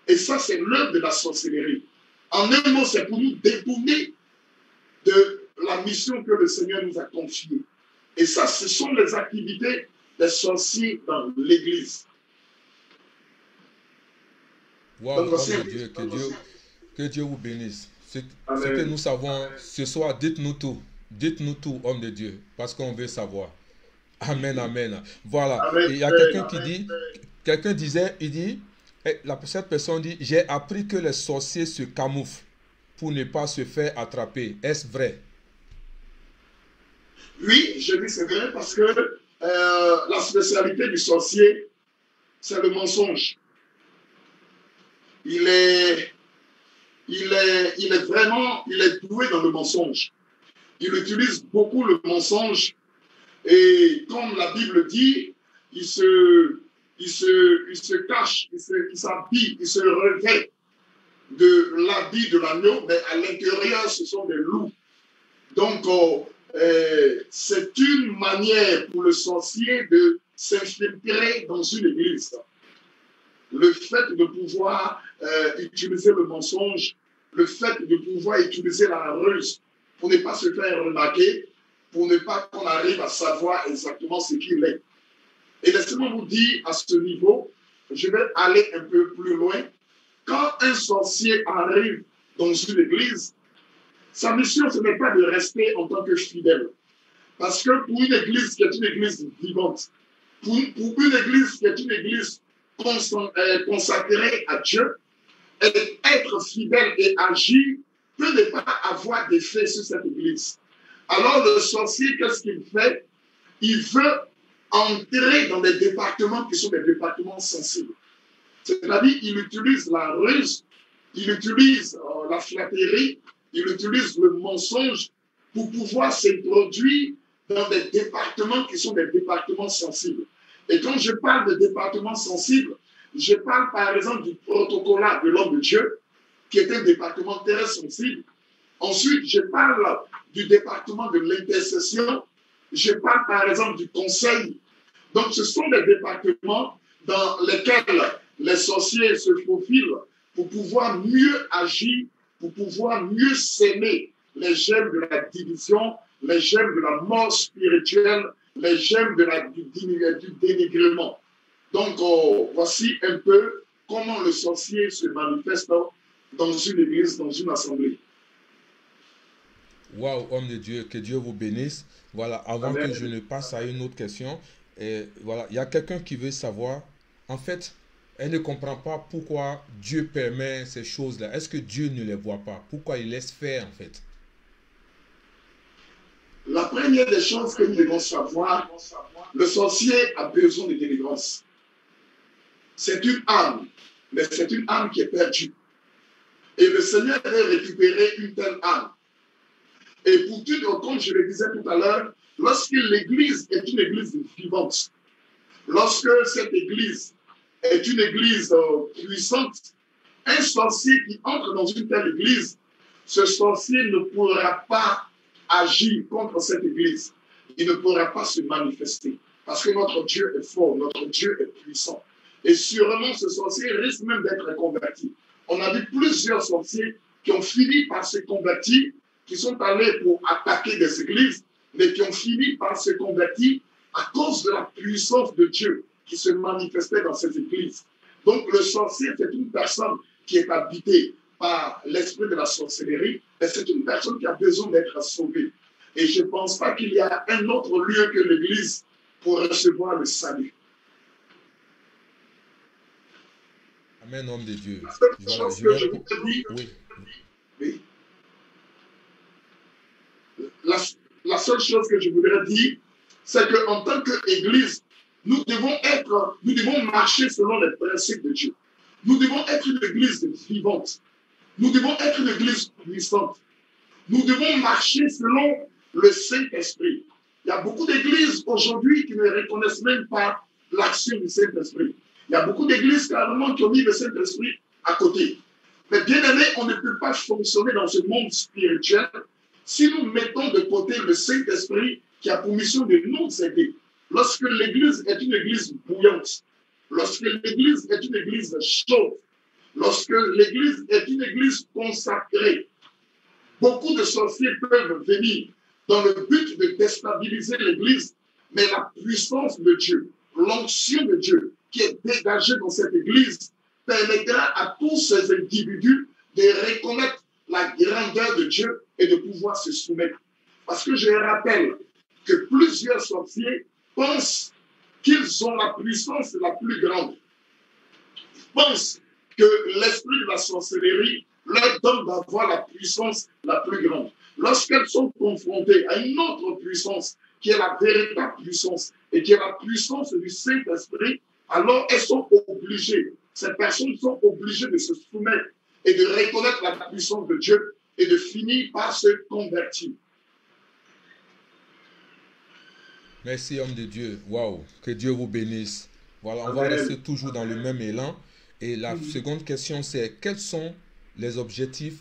Et ça, c'est l'œuvre de la sorcellerie. En un mot, c'est pour nous détourner de la mission que le Seigneur nous a confiée. Et ça, ce sont les activités des sorciers dans l'Église. Wow, homme de Dieu, que Dieu vous bénisse. Ce que nous savons ce soir, dites-nous tout, homme de Dieu, parce qu'on veut savoir. Amen, amen. Voilà. Amen. Et il y a quelqu'un qui dit, cette personne dit, j'ai appris que les sorciers se camouflent pour ne pas se faire attraper. Est-ce vrai? Oui, je dis c'est vrai parce que la spécialité du sorcier, c'est le mensonge. Il est doué dans le mensonge. Il utilise beaucoup le mensonge et comme la Bible dit, il se cache, il s'habille, il se revêt de l'habit de l'agneau, mais à l'intérieur, ce sont des loups. Donc, c'est une manière pour le sorcier de s'infiltrer dans une église. Le fait de pouvoir utiliser le mensonge, le fait de pouvoir utiliser la ruse pour ne pas se faire remarquer, pour ne pas qu'on arrive à savoir exactement ce qu'il est. Et laissez-moi vous dire, à ce niveau, je vais aller un peu plus loin. Quand un sorcier arrive dans une église, sa mission, ce n'est pas de rester en tant que fidèle. Parce que pour une église qui est une église vivante, pour une église qui est une église consacrée à Dieu, être fidèle et agir peut ne pas avoir d'effet sur cette église. Alors le sorcier, qu'est-ce qu'il fait? Il veut entrer dans des départements qui sont des départements sensibles. C'est-à-dire, il utilise la ruse, il utilise la flatterie, il utilise le mensonge pour pouvoir s'introduire dans des départements qui sont des départements sensibles. Et quand je parle de départements sensibles, je parle par exemple du protocolat de l'homme de Dieu, qui est un département très sensible. Ensuite, je parle du département de l'intercession. Je parle par exemple du conseil. Donc, ce sont des départements dans lesquels les sorciers se faufilent pour pouvoir mieux agir, pour pouvoir mieux s'aimer les gemmes de la division, les gemmes de la mort spirituelle, les gemmes du dénigrement. Donc, voici un peu comment le sorcier se manifeste dans une église, dans une assemblée. Waouh, homme de Dieu, que Dieu vous bénisse. Voilà, avant Amen. que je ne passe à une autre question, voilà, il y a quelqu'un qui veut savoir, en fait, elle ne comprend pas pourquoi Dieu permet ces choses-là. Est-ce que Dieu ne les voit pas? Pourquoi il laisse faire, en fait? La première des choses que nous devons savoir, le sorcier a besoin de délivrance. C'est une âme, mais c'est une âme qui est perdue. Et le Seigneur veut récupérer une telle âme. Et pour tout, comme je le disais tout à l'heure, lorsque l'église est une église vivante, lorsque cette église est une église puissante, un sorcier qui entre dans une telle église, ce sorcier ne pourra pas agir contre cette église. Il ne pourra pas se manifester. Parce que notre Dieu est fort, notre Dieu est puissant. Et sûrement, ce sorcier risque même d'être converti. On a vu plusieurs sorciers qui ont fini par se convertir, qui sont allés pour attaquer des églises, mais qui ont fini par se convertir à cause de la puissance de Dieu qui se manifestait dans ces églises. Donc le sorcier, c'est une personne qui est habitée par l'esprit de la sorcellerie, mais c'est une personne qui a besoin d'être sauvée. Et je ne pense pas qu'il y a un autre lieu que l'église pour recevoir le salut. Amen, homme de Dieu. La seule chose que je voudrais dire, c'est qu'en tant qu'Église, nous devons marcher selon les principes de Dieu. Nous devons être une Église vivante. Nous devons être une Église puissante. Nous devons marcher selon le Saint-Esprit. Il y a beaucoup d'églises aujourd'hui qui ne reconnaissent même pas l'action du Saint-Esprit. Il y a beaucoup d'églises carrément qui ont mis le Saint-Esprit à côté. Mais bien aimé, on ne peut pas fonctionner dans ce monde spirituel si nous mettons de côté le Saint-Esprit qui a pour mission de nous aider. Lorsque l'église est une église bouillante, lorsque l'église est une église chaude, Lorsque l'église est une église consacrée, beaucoup de sorciers peuvent venir dans le but de déstabiliser l'église, mais la puissance de Dieu, l'onction de Dieu qui est dégagée dans cette église permettra à tous ces individus de reconnaître la grandeur de Dieu et de pouvoir se soumettre. Parce que je rappelle que plusieurs sorciers pensent qu'ils ont la puissance la plus grande. Ils pensent que l'esprit de la sorcellerie leur donne d'avoir la puissance la plus grande. Lorsqu'elles sont confrontées à une autre puissance, qui est la véritable puissance, et qui est la puissance du Saint-Esprit, alors elles sont obligées, ces personnes sont obligées de se soumettre et de reconnaître la puissance de Dieu et de finir par se convertir. Merci, homme de Dieu. Waouh, que Dieu vous bénisse. Voilà, on va rester toujours dans le même élan. Et la seconde question, c'est quels sont les objectifs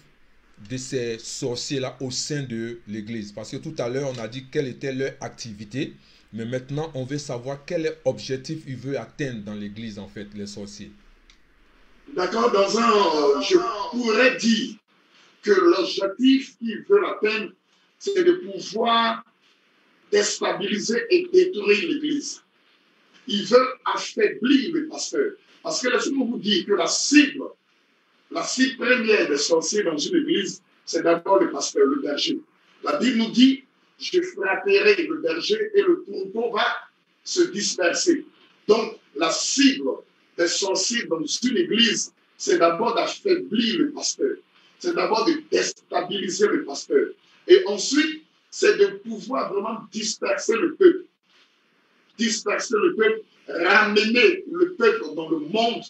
de ces sorciers-là au sein de l'Église? Parce que tout à l'heure, on a dit quelle était leur activité, mais maintenant, on veut savoir quel objectif ils veulent atteindre dans l'Église, en fait, les sorciers. D'accord, je pourrais dire que l'objectif qu'ils veulent atteindre, c'est de pouvoir déstabiliser et détruire l'Église. Ils veulent affaiblir le pasteur. Parce que laissez-moi vous dire que la cible première des sorciers dans une église, c'est d'abord le pasteur, le berger. La Bible nous dit, je frapperai le berger et le troupeau va se disperser. Donc, la cible des sorciers dans une église, c'est d'abord d'affaiblir le pasteur. C'est d'abord de déstabiliser le pasteur. Et ensuite, c'est de pouvoir vraiment disperser le peuple. Disperser le peuple, ramener le peuple dans le monde,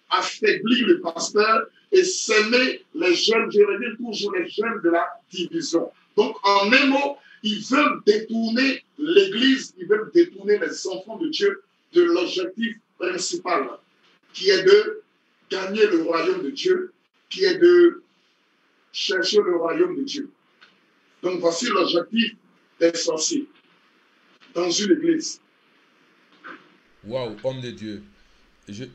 affaiblir le pasteur et s'aimer les jeunes, je reviens toujours les jeunes de la division. Donc, en un mot, ils veulent détourner l'Église, ils veulent détourner les enfants de Dieu de l'objectif principal, qui est de gagner le royaume de Dieu, qui est de chercher le royaume de Dieu. Donc, voici l'objectif des sorciers dans une église. Waouh, homme de Dieu.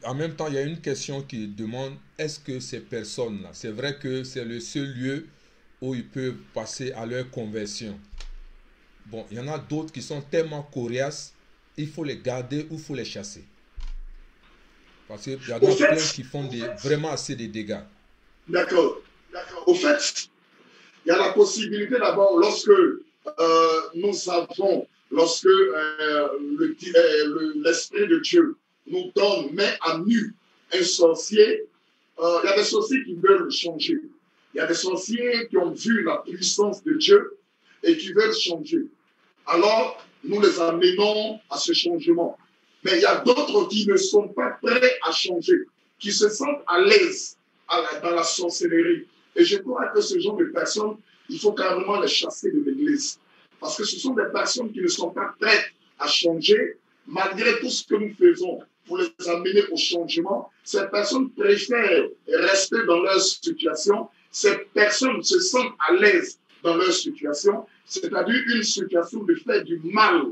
En même temps, il y a une question qui demande, est-ce que ces personnes-là, c'est vrai que c'est le seul lieu où ils peuvent passer à leur conversion? Bon, il y en a d'autres qui sont tellement coriaces, il faut les garder ou il faut les chasser. Parce qu'il y en a plein qui font vraiment assez de dégâts. D'accord. Au fait, il y a la possibilité d'abord, lorsque l'Esprit de Dieu nous donne main à nu un sorcier, il y a des sorciers qui veulent changer. Il y a des sorciers qui ont vu la puissance de Dieu et qui veulent changer. Alors, nous les amenons à ce changement. Mais il y a d'autres qui ne sont pas prêts à changer, qui se sentent à l'aise dans la sorcellerie. Et je crois que ce genre de personnes, il faut carrément les chasser de l'Église. Parce que ce sont des personnes qui ne sont pas prêtes à changer, malgré tout ce que nous faisons pour les amener au changement. Ces personnes préfèrent rester dans leur situation. Ces personnes se sentent à l'aise dans leur situation, c'est-à-dire une situation de faire du mal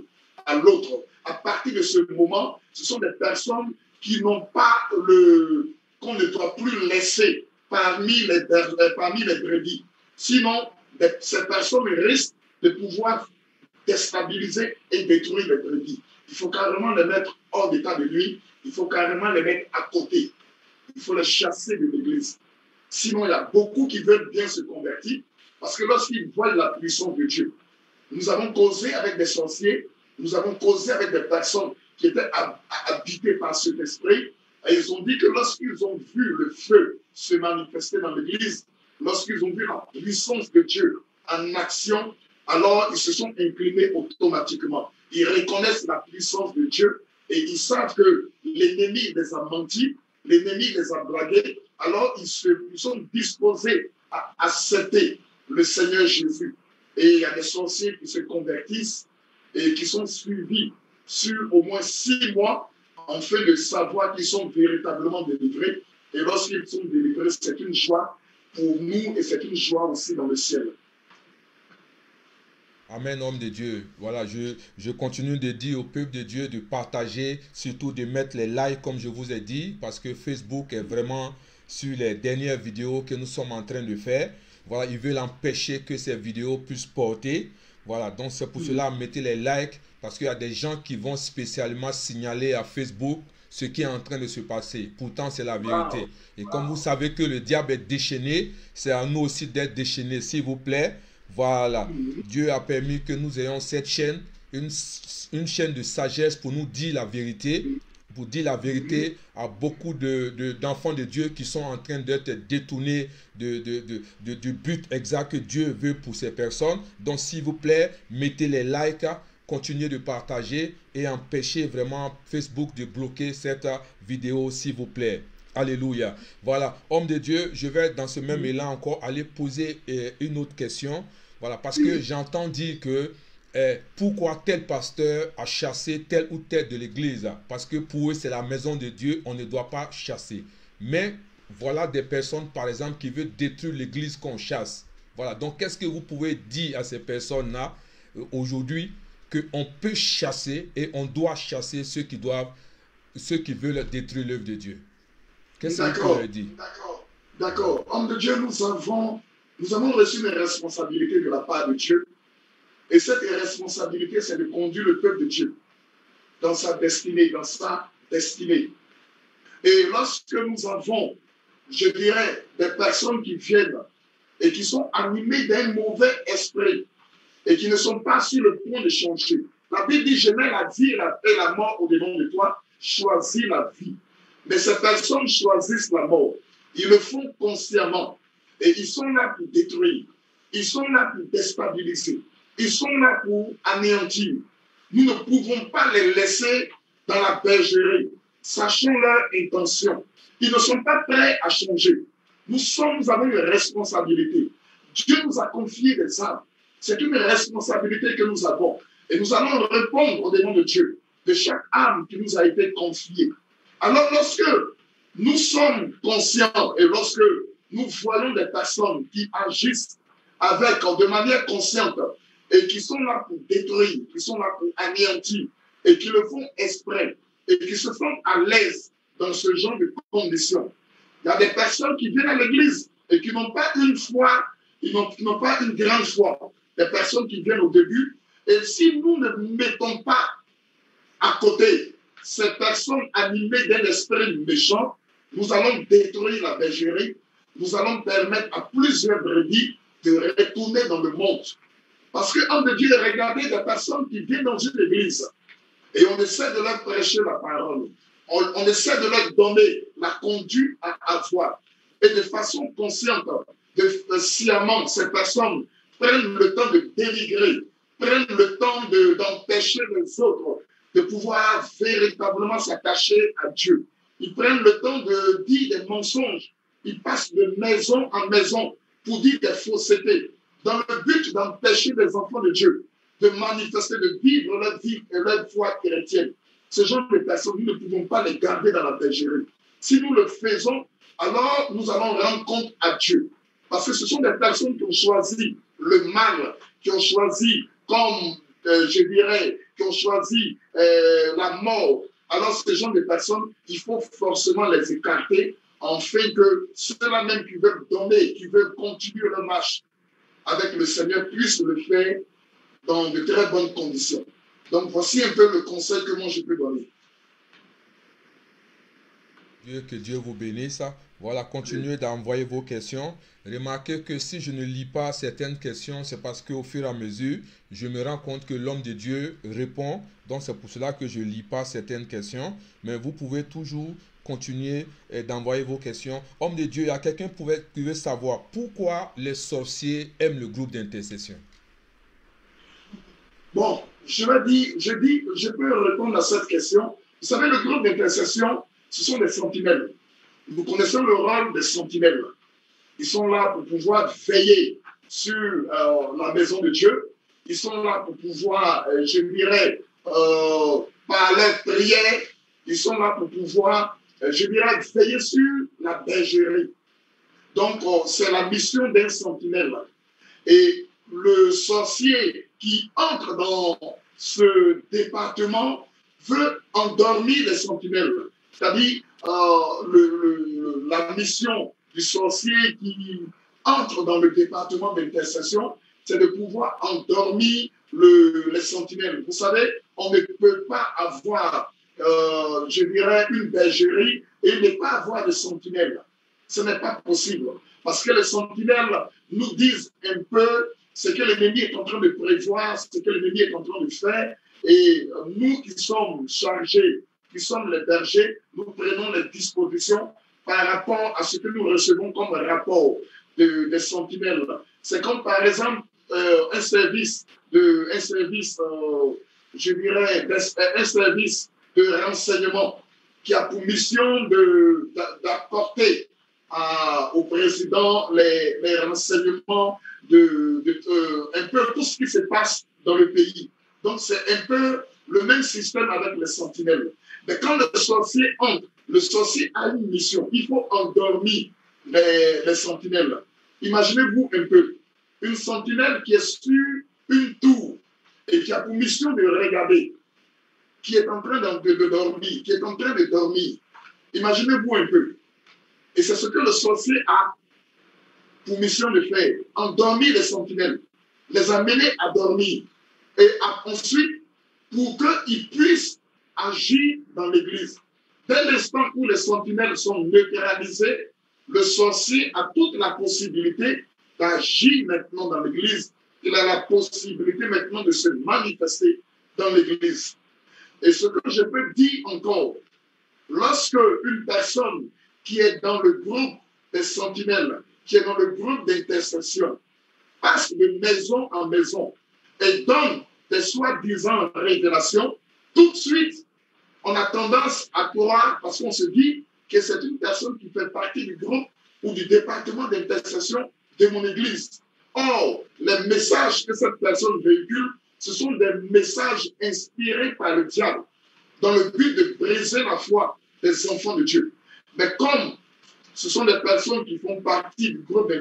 à l'autre. À partir de ce moment, ce sont des personnes qui n'ont pas qu'on ne doit plus laisser parmi les brebis. Sinon, ces personnes risquent de pouvoir déstabiliser et détruire les brebis. Il faut carrément les mettre hors d'état de nuit. Il faut carrément les mettre à côté. Il faut les chasser de l'église. Sinon, il y a beaucoup qui veulent bien se convertir parce que lorsqu'ils voient la puissance de Dieu, nous avons causé avec des sorciers, nous avons causé avec des personnes qui étaient habitées par cet esprit et ils ont dit que lorsqu'ils ont vu le feu se manifester dans l'église, lorsqu'ils ont vu la puissance de Dieu en action, alors ils se sont inclinés automatiquement. Ils reconnaissent la puissance de Dieu et ils savent que l'ennemi les a menti, l'ennemi les a blagués, alors ils sont disposés à accepter le Seigneur Jésus. Et il y a des sorciers qui se convertissent et qui sont suivis sur au moins 6 mois afin de savoir qu'ils sont véritablement délivrés. Et lorsqu'ils sont délivrés, c'est une joie pour nous et c'est une joie aussi dans le ciel. Amen, homme de Dieu. Voilà, je continue de dire au peuple de Dieu de partager, surtout de mettre les likes comme je vous ai dit, parce que Facebook est vraiment sur les dernières vidéos que nous sommes en train de faire. Voilà, ils veulent empêcher que ces vidéos puissent porter. Voilà, donc c'est pour cela, mettez les likes, parce qu'il y a des gens qui vont spécialement signaler à Facebook ce qui est en train de se passer. Pourtant, c'est la vérité. Et comme vous savez que le diable est déchaîné, c'est à nous aussi d'être déchaînés, s'il vous plaît. Voilà, Dieu a permis que nous ayons cette chaîne, une chaîne de sagesse pour nous dire la vérité, pour dire la vérité à beaucoup d'enfants de Dieu qui sont en train d'être détournés du but exact que Dieu veut pour ces personnes. Donc, s'il vous plaît, mettez les likes, continuez de partager et empêchez vraiment Facebook de bloquer cette vidéo, s'il vous plaît. Alléluia. Voilà, homme de Dieu, je vais dans ce même élan encore aller poser une autre question. Voilà, parce que j'entends dire que pourquoi tel pasteur a chassé tel ou tel de l'église? Parce que pour eux, c'est la maison de Dieu, on ne doit pas chasser. Mais voilà des personnes, par exemple, qui veulent détruire l'église qu'on chasse. Voilà, donc qu'est-ce que vous pouvez dire à ces personnes-là aujourd'hui, qu'on peut chasser et on doit chasser ceux qui veulent détruire l'œuvre de Dieu? Qu'est-ce que vous pouvez dire? D'accord. Homme de Dieu, nous avons reçu une responsabilité de la part de Dieu. Et cette responsabilité, c'est de conduire le peuple de Dieu dans sa destinée, Et lorsque nous avons, je dirais, des personnes qui viennent et qui sont animées d'un mauvais esprit et qui ne sont pas sur le point de changer. La Bible dit, je mets la vie et la mort au-devant de toi, choisis la vie. Mais ces personnes choisissent la mort. Ils le font consciemment. Et ils sont là pour détruire. Ils sont là pour déstabiliser. Ils sont là pour anéantir. Nous ne pouvons pas les laisser dans la bergerie. Sachons leur intention. Ils ne sont pas prêts à changer. Nous avons une responsabilité. Dieu nous a confié des âmes. C'est une responsabilité que nous avons. Et nous allons répondre au devant de Dieu, de chaque âme qui nous a été confiée. Alors lorsque nous sommes conscients et lorsque nous voyons des personnes qui agissent de manière consciente et qui sont là pour détruire, qui sont là pour anéantir et qui le font exprès et qui se font à l'aise dans ce genre de conditions. Il y a des personnes qui viennent à l'église et qui n'ont pas une foi, qui n'ont pas une grande foi. Des personnes qui viennent au début. Et si nous ne mettons pas à côté ces personnes animées d'un esprit méchant, nous allons détruire la bergerie. Nous allons permettre à plusieurs brebis de retourner dans le monde. Parce qu'en de Dieu, regardez des personnes qui viennent dans une église et on essaie de leur prêcher la parole. On essaie de leur donner la conduite à avoir. Et de façon consciente, sciemment, ces personnes prennent le temps de dénigrer, prennent le temps d'empêcher les autres de pouvoir véritablement s'attacher à Dieu. Ils prennent le temps de dire des mensonges. Ils passent de maison en maison pour dire des faussetés, dans le but d'empêcher les enfants de Dieu de manifester, de vivre leur vie et leur foi chrétienne. Ce genre de personnes, nous ne pouvons pas les garder dans la bergerie. Si nous le faisons, alors nous allons rendre compte à Dieu. Parce que ce sont des personnes qui ont choisi le mal, qui ont choisi, comme qui ont choisi la mort. Alors ce genre de personnes, il faut forcément les écarter, afin que ceux-là même qui veulent donner, qui veulent continuer leur marche avec le Seigneur, puissent le faire dans de très bonnes conditions. Donc voici un peu le conseil que moi je peux donner. Que Dieu vous bénisse. Voilà, continuez d'envoyer vos questions. Remarquez que si je ne lis pas certaines questions, c'est parce qu'au fur et à mesure, je me rends compte que l'homme de Dieu répond. Donc c'est pour cela que je ne lis pas certaines questions. Mais vous pouvez toujours continuer d'envoyer vos questions. Homme de Dieu, il y a quelqu'un qui veut savoir pourquoi les sorciers aiment le groupe d'intercession. Bon, je peux répondre à cette question. Vous savez, le groupe d'intercession, ce sont des sentinelles. Vous connaissez le rôle des sentinelles. Ils sont là pour pouvoir veiller sur la maison de Dieu. Ils sont là pour pouvoir, je dirais, par leur prière, ils sont là pour pouvoir, je dirais, veiller sur la bergerie. Donc, c'est la mission d'un sentinelle. Et le sorcier qui entre dans ce département veut endormir les sentinelles. c'est-à-dire la mission du sorcier qui entre dans le département d'intercession, c'est de pouvoir endormir les sentinelles. Vous savez, on ne peut pas avoir, je dirais, une bergerie et ne pas avoir de sentinelles. Ce n'est pas possible. Parce que les sentinelles nous disent un peu ce que l'ennemi est en train de prévoir, ce que l'ennemi est en train de faire. Et nous qui sommes chargés, qui sommes les bergers, nous prenons les dispositions par rapport à ce que nous recevons comme rapport des sentinelles. C'est comme par exemple un service de renseignement qui a pour mission d'apporter au président les renseignements un peu tout ce qui se passe dans le pays. Donc c'est un peu le même système avec les sentinelles. Mais quand le sorcier entre, le sorcier a une mission. Il faut endormir les sentinelles. Imaginez-vous un peu une sentinelle qui est sur une tour et qui a pour mission de regarder, qui est en train de dormir, qui est en train de dormir. Imaginez-vous un peu. Et c'est ce que le sorcier a pour mission de faire, endormir les sentinelles, les amener à dormir. Et ensuite, pour qu'ils puissent agir dans l'église. Dès l'instant où les sentinelles sont neutralisées, le sorcier a toute la possibilité d'agir maintenant dans l'église. Il a la possibilité maintenant de se manifester dans l'église. Et ce que je peux dire encore, lorsque une personne qui est dans le groupe des sentinelles, qui est dans le groupe d'intercession, passe de maison en maison et donne des soi-disant révélations, tout de suite, on a tendance à croire, parce qu'on se dit que c'est une personne qui fait partie du groupe ou du département d'intercession de mon église. Or, les messages que cette personne véhicule, ce sont des messages inspirés par le diable, dans le but de briser la foi des enfants de Dieu. Mais comme ce sont des personnes qui font partie du groupe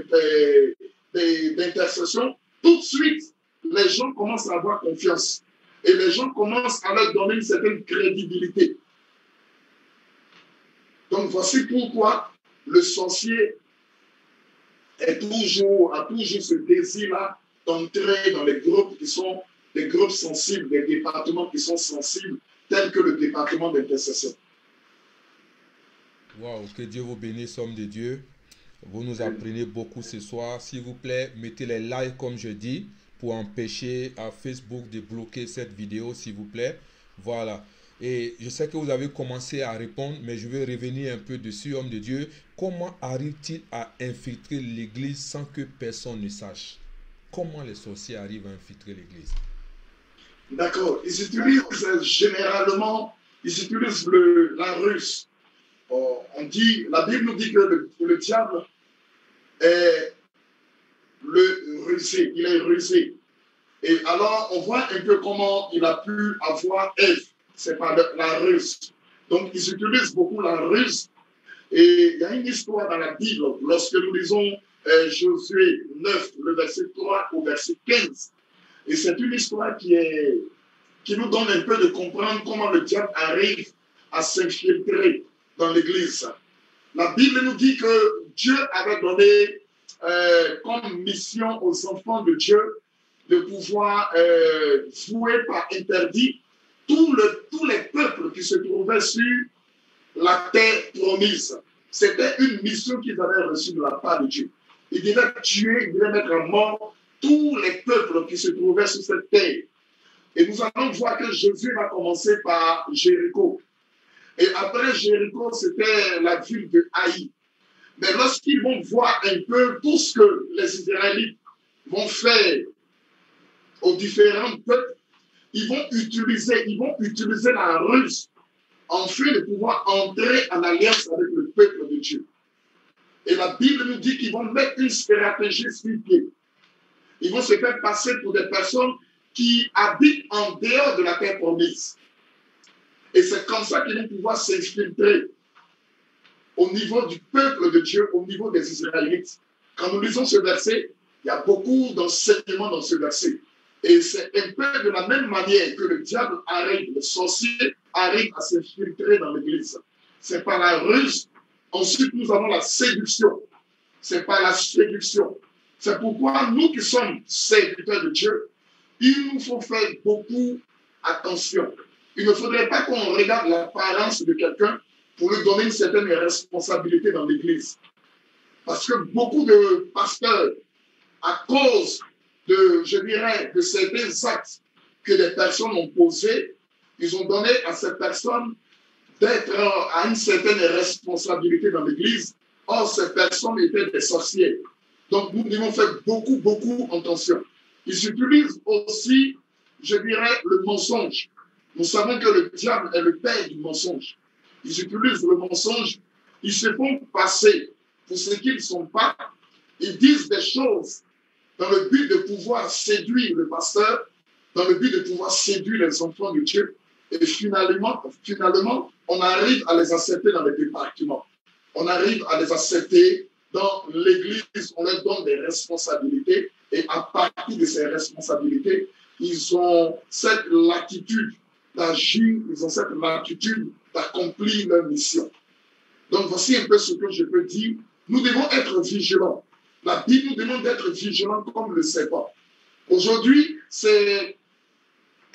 d'intercession, tout de suite, les gens commencent à avoir confiance. Et les gens commencent à leur donner une certaine crédibilité. Donc voici pourquoi le sorcier a toujours ce désir-là d'entrer dans les groupes qui sont des groupes sensibles, des départements qui sont sensibles, tels que le département d'intercession. Waouh, que Dieu vous bénisse, homme de Dieu. Vous nous apprenez beaucoup ce soir. S'il vous plaît, mettez les likes comme je dis pour empêcher à Facebook de bloquer cette vidéo, s'il vous plaît. Voilà. Et je sais que vous avez commencé à répondre, mais je vais revenir un peu dessus, homme de Dieu. Comment arrive-t-il à infiltrer l'église sans que personne ne sache? Comment les sorciers arrivent à infiltrer l'église? D'accord. Ils utilisent généralement, la ruse. On dit, la Bible nous dit que le diable est le rusé, il est rusé. Et alors, on voit un peu comment il a pu avoir Ève. C'est par la ruse. Donc, ils utilisent beaucoup la ruse. Et il y a une histoire dans la Bible, lorsque nous lisons Josué 9, le verset 3 au verset 15. Et c'est une histoire qui nous donne un peu de comprendre comment le diable arrive à s'infiltrer dans l'église. La Bible nous dit que Dieu avait donné comme mission aux enfants de Dieu de pouvoir vouer par interdit tous les peuples qui se trouvaient sur la terre promise. C'était une mission qu'ils avaient reçue de la part de Dieu. Ils devaient tuer, ils devaient mettre à mort tous les peuples qui se trouvaient sur cette terre. Et nous allons voir que Jésus va commencer par Jéricho. Et après Jéricho, c'était la ville de Haï. Mais lorsqu'ils vont voir un peu tout ce que les Israélites vont faire aux différents peuples, ils vont utiliser la ruse en fait de pouvoir entrer en alliance avec le peuple de Dieu. Et la Bible nous dit qu'ils vont mettre une stratégie sur pied. Ils vont se faire passer pour des personnes qui habitent en dehors de la terre promise. Et c'est comme ça qu'ils vont pouvoir s'infiltrer au niveau du peuple de Dieu, au niveau des Israélites. Quand nous lisons ce verset, il y a beaucoup d'enseignements dans ce verset. Et c'est un peu de la même manière que le diable arrive, le sorcier arrive à s'infiltrer dans l'église. c'est par la ruse. Ensuite, nous avons la séduction. C'est par la séduction. C'est pourquoi nous qui sommes serviteurs de Dieu, il nous faut faire beaucoup attention. Il ne faudrait pas qu'on regarde l'apparence de quelqu'un pour lui donner une certaine responsabilité dans l'Église. Parce que beaucoup de pasteurs, à cause de, je dirais, de certains actes que des personnes ont posés, ils ont donné à cette personne d'être à une certaine responsabilité dans l'Église. Or, ces personnes étaient des sorciers. Donc, nous devons faire beaucoup attention. Ils utilisent aussi, je dirais, le mensonge. Nous savons que le diable est le père du mensonge. Ils utilisent le mensonge. Ils se font passer pour ce qu'ils ne sont pas. Ils disent des choses dans le but de pouvoir séduire le pasteur, dans le but de pouvoir séduire les enfants de Dieu. Et finalement, on arrive à les accepter dans les départements. On arrive à les accepter dans l'Église. On leur donne des responsabilités. Et à partir de ces responsabilités, ils ont cette latitude d'agir, ils ont cette latitude d'accomplir leur mission. Donc, voici un peu ce que je peux dire. Nous devons être vigilants. La Bible nous demande d'être vigilants comme le serpent. Aujourd'hui, c'est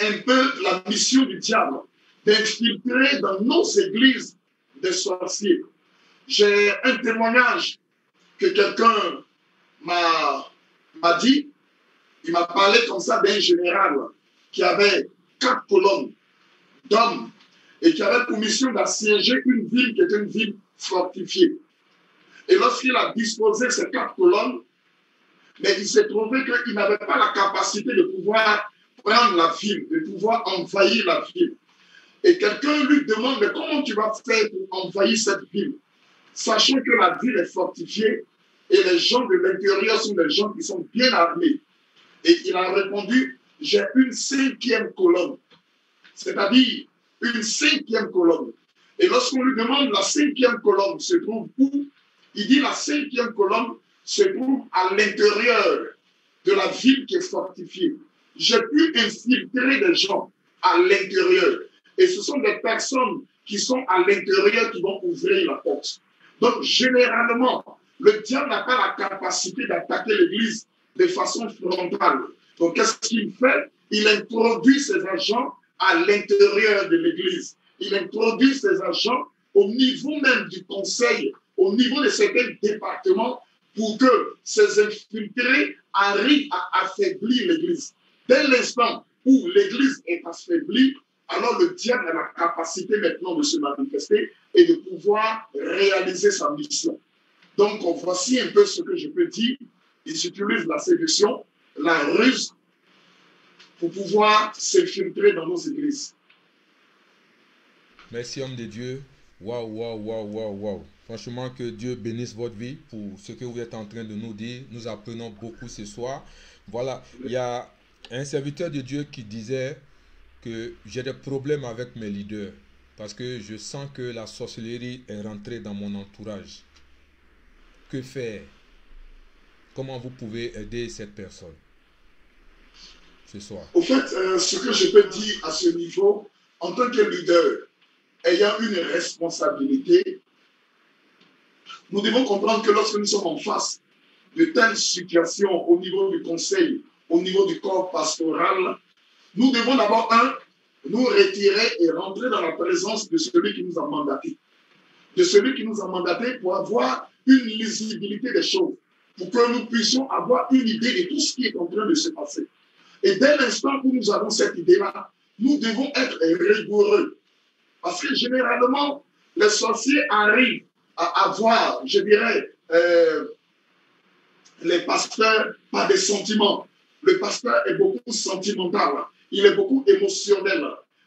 un peu la mission du diable d'infiltrer dans nos églises des sorciers. J'ai un témoignage que quelqu'un m'a dit. Il m'a parlé comme ça d'un général qui avait 4 colonnes d'hommes et qui avait pour mission d'assiéger une ville qui était une ville fortifiée. Et lorsqu'il a disposé ces 4 colonnes, mais il s'est trouvé qu'il n'avait pas la capacité de pouvoir prendre la ville, de pouvoir envahir la ville. Et quelqu'un lui demande, mais comment tu vas faire pour envahir cette ville, sachant que la ville est fortifiée et les gens de l'intérieur sont des gens qui sont bien armés. Et il a répondu, j'ai une 5e colonne, c'est-à-dire une 5e colonne. Et lorsqu'on lui demande la 5e colonne se trouve où, il dit la 5e colonne se trouve à l'intérieur de la ville qui est fortifiée. J'ai pu infiltrer des gens à l'intérieur. Et ce sont des personnes qui sont à l'intérieur qui vont ouvrir la porte. Donc, généralement, le diable n'a pas la capacité d'attaquer l'Église de façon frontale. Donc, qu'est-ce qu'il fait? Il introduit ses agents à l'intérieur de l'Église. Il introduit ses agents au niveau même du conseil, au niveau de certains départements, pour que ces infiltrés arrivent à affaiblir l'Église. Dès l'instant où l'Église est affaiblie, alors le diable a la capacité maintenant de se manifester et de pouvoir réaliser sa mission. Donc, voici un peu ce que je peux dire. Ils utilisent la séduction, la ruse, pour pouvoir s'infiltrer dans nos églises. Merci, homme de Dieu. Waouh. Franchement, que Dieu bénisse votre vie pour ce que vous êtes en train de nous dire. Nous apprenons beaucoup ce soir. Voilà, il y a un serviteur de Dieu qui disait que j'ai des problèmes avec mes leaders parce que je sens que la sorcellerie est rentrée dans mon entourage. Que faire? Comment vous pouvez aider cette personne ce soir? Au fait, ce que je peux dire à ce niveau, en tant que leader, ayant une responsabilité, nous devons comprendre que lorsque nous sommes en face de telles situations au niveau du conseil, au niveau du corps pastoral, nous devons d'abord, nous retirer et rentrer dans la présence de celui qui nous a mandatés. De celui qui nous a mandatés pour avoir une lisibilité des choses, pour que nous puissions avoir une idée de tout ce qui est en train de se passer. Et dès l'instant où nous avons cette idée-là, nous devons être rigoureux. Parce que généralement, les sorciers arrivent à avoir, je dirais, les pasteurs par des sentiments. Le pasteur est beaucoup sentimental, il est beaucoup émotionnel.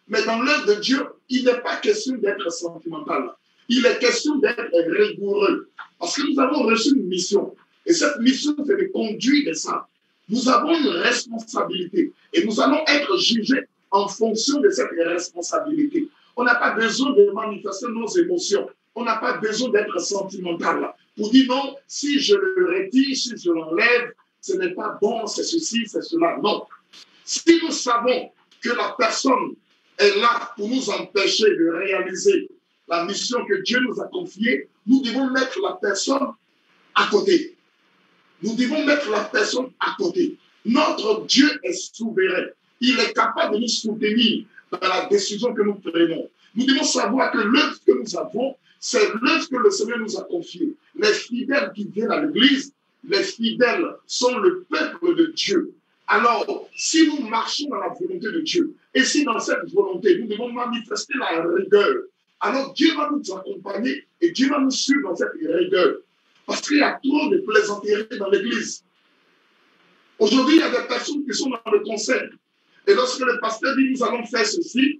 Mais dans l'œuvre de Dieu, il n'est pas question d'être sentimental. Il est question d'être rigoureux. Parce que nous avons reçu une mission. Et cette mission, c'est de conduire des saints. Nous avons une responsabilité. Et nous allons être jugés en fonction de cette responsabilité. On n'a pas besoin de manifester nos émotions. On n'a pas besoin d'être sentimental. Pour dire non, si je le retire, si je l'enlève, ce n'est pas bon, c'est ceci, c'est cela. Non. Si nous savons que la personne est là pour nous empêcher de réaliser la mission que Dieu nous a confiée, nous devons mettre la personne à côté. Nous devons mettre la personne à côté. Notre Dieu est souverain. Il est capable de nous soutenir dans la décision que nous prenons. Nous devons savoir que l'œuvre que nous avons, c'est l'œuvre que le Seigneur nous a confiée. Les fidèles qui viennent à l'église, les fidèles sont le peuple de Dieu. Alors, si nous marchons dans la volonté de Dieu, et si dans cette volonté, nous devons manifester la rigueur, alors Dieu va nous accompagner et Dieu va nous suivre dans cette rigueur. Parce qu'il y a trop de plaisanteries dans l'église. Aujourd'hui, il y a des personnes qui sont dans le conseil. Et lorsque le pasteur dit, nous allons faire ceci,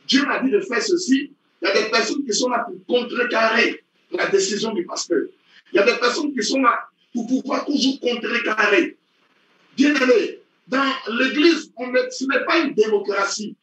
Dieu m'a dit de faire ceci, il y a des personnes qui sont là pour contrecarrer la décision du pasteur. Il y a des personnes qui sont là pour pouvoir toujours contrecarrer. Bien aimé, dans l'église, ce n'est pas une démocratie.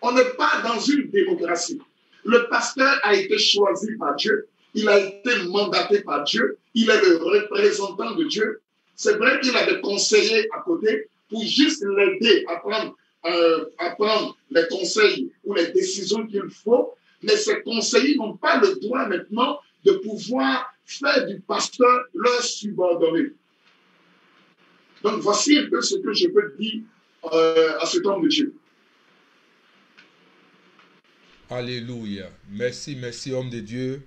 On n'est pas dans une démocratie. Le pasteur a été choisi par Dieu. Il a été mandaté par Dieu. Il est le représentant de Dieu. C'est vrai qu'il a des conseillers à côté pour juste l'aider à prendre les conseils ou les décisions qu'il faut. Mais ces conseillers n'ont pas le droit maintenant de pouvoir faire du pasteur leur subordonné. Donc, voici un peu ce que je peux dire à cet homme de Dieu. Alléluia. Merci, homme de Dieu.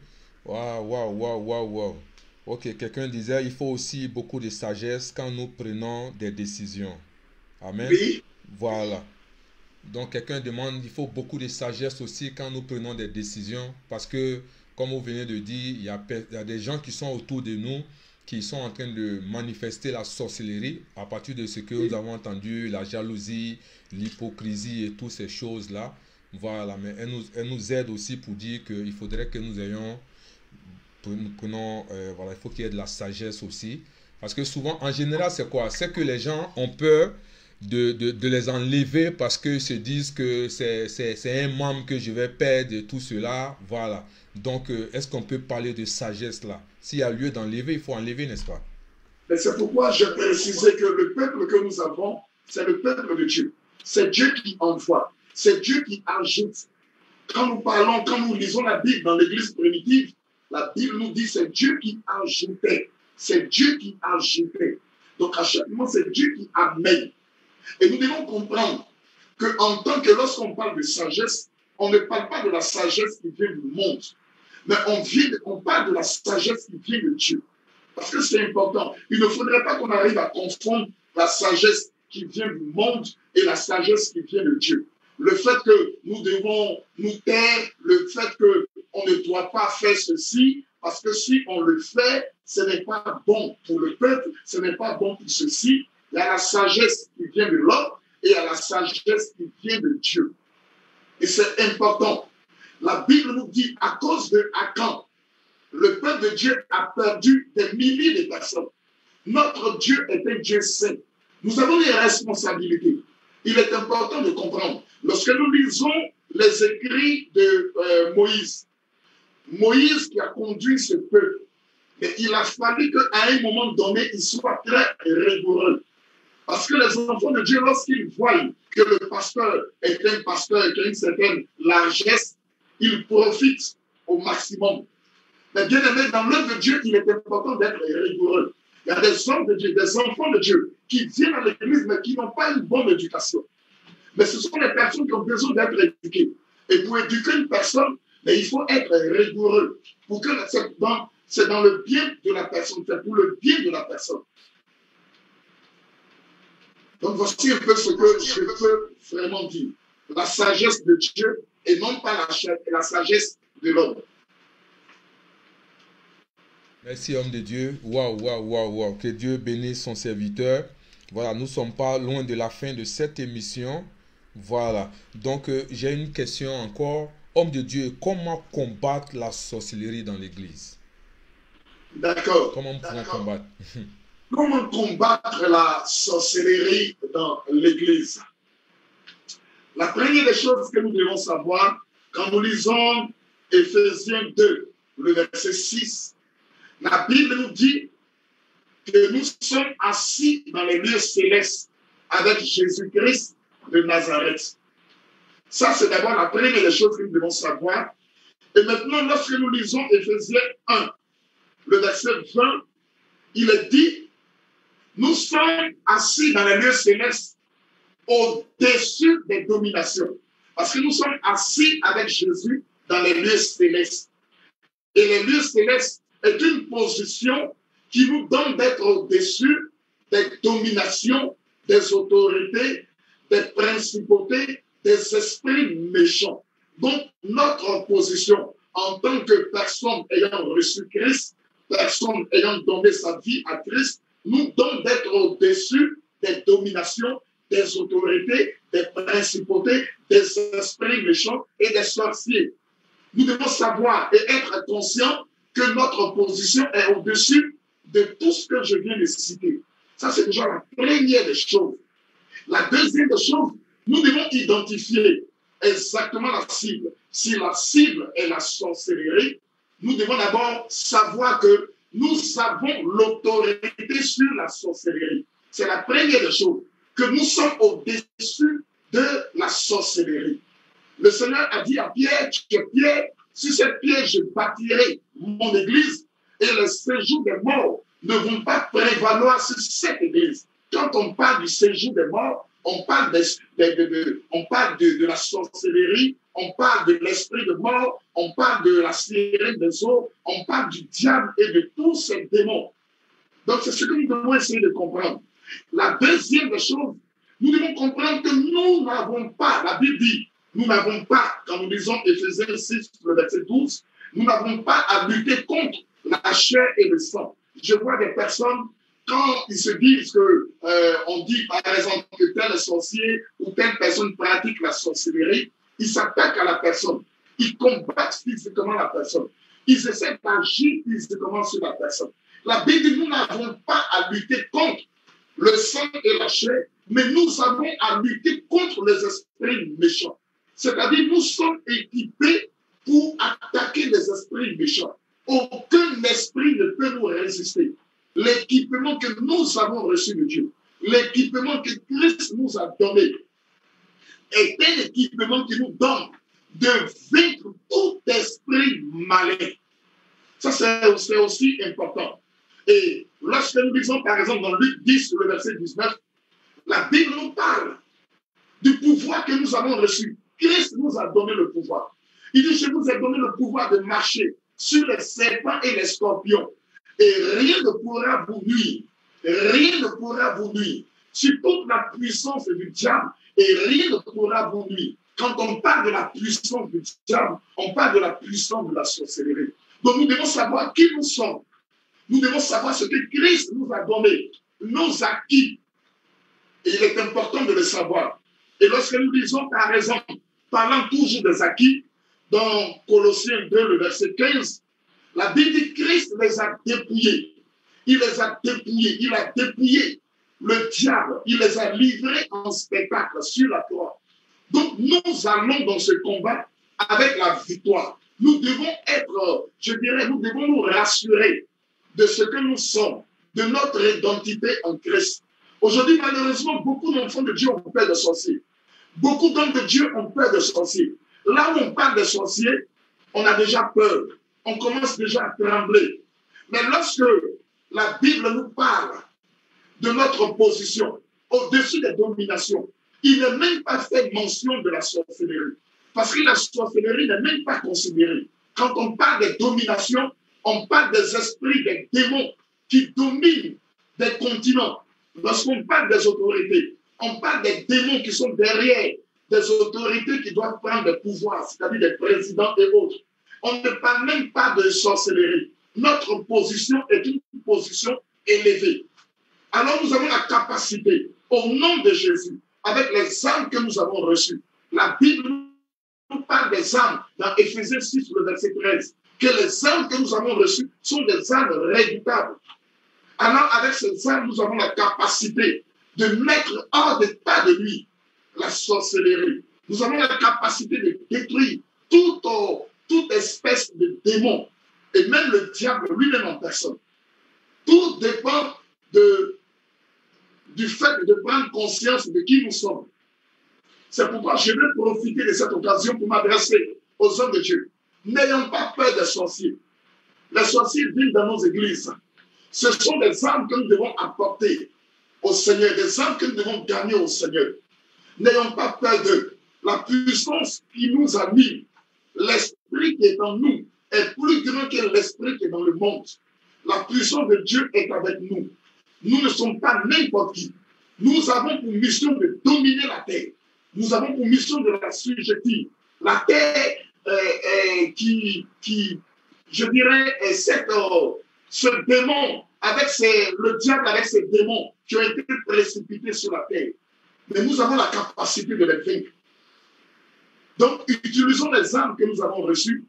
Waouh. Ok, quelqu'un disait, il faut aussi beaucoup de sagesse quand nous prenons des décisions. Amen. Oui. Voilà. Donc, quelqu'un demande, il faut beaucoup de sagesse aussi quand nous prenons des décisions. Parce que, comme vous venez de dire, il y a des gens qui sont autour de nous, qui sont en train de manifester la sorcellerie à partir de ce que nous avons entendu, la jalousie, l'hypocrisie et toutes ces choses-là. Voilà, mais elle nous aide aussi pour dire qu'il faudrait que nous ayons, voilà, il faut qu'il y ait de la sagesse aussi. Parce que souvent, en général, c'est quoi? C'est que les gens ont peur de les enlever parce qu'ils se disent que c'est un membre que je vais perdre et tout cela. Voilà. Donc, est-ce qu'on peut parler de sagesse là? S'il y a lieu d'enlever, il faut enlever, n'est-ce pas? Mais c'est pourquoi j'ai précisé que le peuple que nous avons, c'est le peuple de Dieu. C'est Dieu qui envoie. C'est Dieu qui ajoute. Quand nous lisons la Bible dans l'église primitive, la Bible nous dit c'est Dieu qui ajoutait. C'est Dieu qui ajoutait. Donc à chaque moment, c'est Dieu qui amène. Et nous devons comprendre qu'en tant que lorsqu'on parle de sagesse, on ne parle pas de la sagesse qui vient du monde, mais on parle de la sagesse qui vient de Dieu. Parce que c'est important. Il ne faudrait pas qu'on arrive à confondre la sagesse qui vient du monde et la sagesse qui vient de Dieu. Le fait que nous devons nous taire, le fait qu'on ne doit pas faire ceci, parce que si on le fait, ce n'est pas bon pour le peuple, ce n'est pas bon pour ceci. Il y a la sagesse qui vient de l'homme et il y a la sagesse qui vient de Dieu. Et c'est important. La Bible nous dit, à cause de Akan, le peuple de Dieu a perdu des milliers de personnes. Notre Dieu est un Dieu saint. Nous avons des responsabilités. Il est important de comprendre. Lorsque nous lisons les écrits de Moïse, Moïse qui a conduit ce peuple, mais il a fallu qu'à un moment donné, il soit très rigoureux. Parce que les enfants de Dieu, lorsqu'ils voient que le pasteur est un pasteur et qu'il y a une certaine largesse, ils profitent au maximum. Mais bien aimé, dans l'œuvre de Dieu, il est important d'être rigoureux. Il y a des hommes de Dieu, des enfants de Dieu qui viennent à l'église mais qui n'ont pas une bonne éducation. Mais ce sont les personnes qui ont besoin d'être éduquées. Et pour éduquer une personne, mais il faut être rigoureux. Pour que c'est dans le bien de la personne, c'est pour le bien de la personne. Donc voici un peu ce que je peux vraiment dire. La sagesse de Dieu et non pas la sagesse de l'homme. Merci, homme de Dieu. Waouh. Que Dieu bénisse son serviteur. Voilà, nous ne sommes pas loin de la fin de cette émission. Voilà. Donc, j'ai une question encore. Homme de Dieu, comment combattre la sorcellerie dans l'église? D'accord. Comment nous pouvons combattre? Comment combattre la sorcellerie dans l'église? La première des choses que nous devons savoir, quand nous lisons Éphésiens 2, le verset 6, la Bible nous dit que nous sommes assis dans les lieux célestes avec Jésus-Christ de Nazareth. Ça, c'est d'abord la première des choses que nous devons savoir. Et maintenant, lorsque nous lisons Éphésiens 1, le verset 20, il est dit, nous sommes assis dans les lieux célestes au-dessus des dominations. Parce que nous sommes assis avec Jésus dans les lieux célestes. Et les lieux célestes est une position qui nous donne d'être au-dessus des dominations, des autorités, des principautés, des esprits méchants. Donc, notre position en tant que personne ayant reçu Christ, personne ayant donné sa vie à Christ, nous donne d'être au-dessus des dominations, des autorités, des principautés, des esprits méchants et des sorciers. Nous devons savoir et être conscients que notre position est au-dessus de tout ce que je viens de citer. Ça, c'est déjà la première des choses. La deuxième des choses, nous devons identifier exactement la cible. Si la cible est la sorcellerie, nous devons d'abord savoir que nous avons l'autorité sur la sorcellerie. C'est la première des choses, que nous sommes au-dessus de la sorcellerie. Le Seigneur a dit à Pierre, Pierre, sur cette pierre, je bâtirai mon église et les séjours des morts ne vont pas prévaloir sur cette église. Quand on parle du séjour des morts, on parle de la sorcellerie, on parle de l'esprit de mort, on parle de la sirène des eaux, on parle du diable et de tous ces démons. Donc c'est ce que nous devons essayer de comprendre. La deuxième des choses, nous devons comprendre que nous n'avons pas, la Bible dit, nous n'avons pas, quand nous lisons Éphésiens 6, le verset 12, nous n'avons pas à lutter contre la chair et le sang. Je vois des personnes, quand ils se disent que, on dit par exemple que tel sorcier ou telle personne pratique la sorcellerie, ils s'attaquent à la personne, ils combattent physiquement la personne, ils essaient d'agir physiquement sur la personne. La Bible dit, nous n'avons pas à lutter contre le sang et la chair, mais nous avons à lutter contre les esprits méchants. C'est-à-dire, nous sommes équipés pour attaquer les esprits méchants. Aucun esprit ne peut nous résister. L'équipement que nous avons reçu de Dieu, l'équipement que Christ nous a donné, est un équipement qui nous donne de vaincre tout esprit malin. Ça, c'est aussi important. Et lorsque nous lisons, par exemple, dans Luc 10, le verset 19, la Bible nous parle du pouvoir que nous avons reçu. Christ nous a donné le pouvoir. Il dit, je vous ai donné le pouvoir de marcher sur les serpents et les scorpions. Et rien ne pourra vous nuire. Rien ne pourra vous nuire. Sur toute la puissance du diable, et rien ne pourra vous nuire. Quand on parle de la puissance du diable, on parle de la puissance de la sorcellerie. Donc nous devons savoir qui nous sommes. Nous devons savoir ce que Christ nous a donné, nos acquis. Et il est important de le savoir. Et lorsque nous lisons, par exemple, parlant toujours des acquis, dans Colossiens 2, le verset 15, la Bible dit que Christ les a dépouillés. Il les a dépouillés. Il a dépouillé le diable. Il les a livrés en spectacle sur la croix. Donc, nous allons dans ce combat avec la victoire. Nous devons être, je dirais, nous devons nous rassurer de ce que nous sommes, de notre identité en Christ. Aujourd'hui, malheureusement, beaucoup d'enfants de Dieu ont peur de sorciers. Beaucoup d'hommes de Dieu ont peur de sorciers. Là où on parle de sorciers, on a déjà peur. On commence déjà à trembler. Mais lorsque la Bible nous parle de notre position au-dessus des dominations, il n'est même pas fait mention de la sorcellerie. Parce que la sorcellerie n'est même pas considérée. Quand on parle des dominations, on parle des esprits, des démons qui dominent des continents. Lorsqu'on parle des autorités, on parle des démons qui sont derrière des autorités qui doivent prendre des pouvoirs, c'est-à-dire des présidents et autres. On ne parle même pas de sorcellerie. Notre position est une position élevée. Alors nous avons la capacité, au nom de Jésus, avec les armes que nous avons reçues. La Bible nous parle des armes dans Éphésiens 6, le verset 13, que les armes que nous avons reçues sont des armes redoutables. Alors avec ces armes, nous avons la capacité de mettre hors d'état de lui la sorcellerie. Nous avons la capacité de détruire toute espèce de démon, et même le diable lui-même en personne. Tout dépend du fait de prendre conscience de qui nous sommes. C'est pourquoi je vais profiter de cette occasion pour m'adresser aux hommes de Dieu. N'ayons pas peur des sorciers. Les sorciers vivent dans nos églises. Ce sont des âmes que nous devons apporter au Seigneur, des âmes que nous devons gagner au Seigneur. N'ayons pas peur d'eux. La puissance qui nous anime, l'esprit qui est en nous, est plus grand que l'esprit qui est dans le monde. La puissance de Dieu est avec nous. Nous ne sommes pas n'importe qui. Nous avons pour mission de dominer la terre. Nous avons pour mission de la sujetir. La terre qui, je dirais, est ce démon, le diable avec ses démons qui ont été précipités sur la terre. Mais nous avons la capacité de les vaincre. Donc, utilisons les armes que nous avons reçues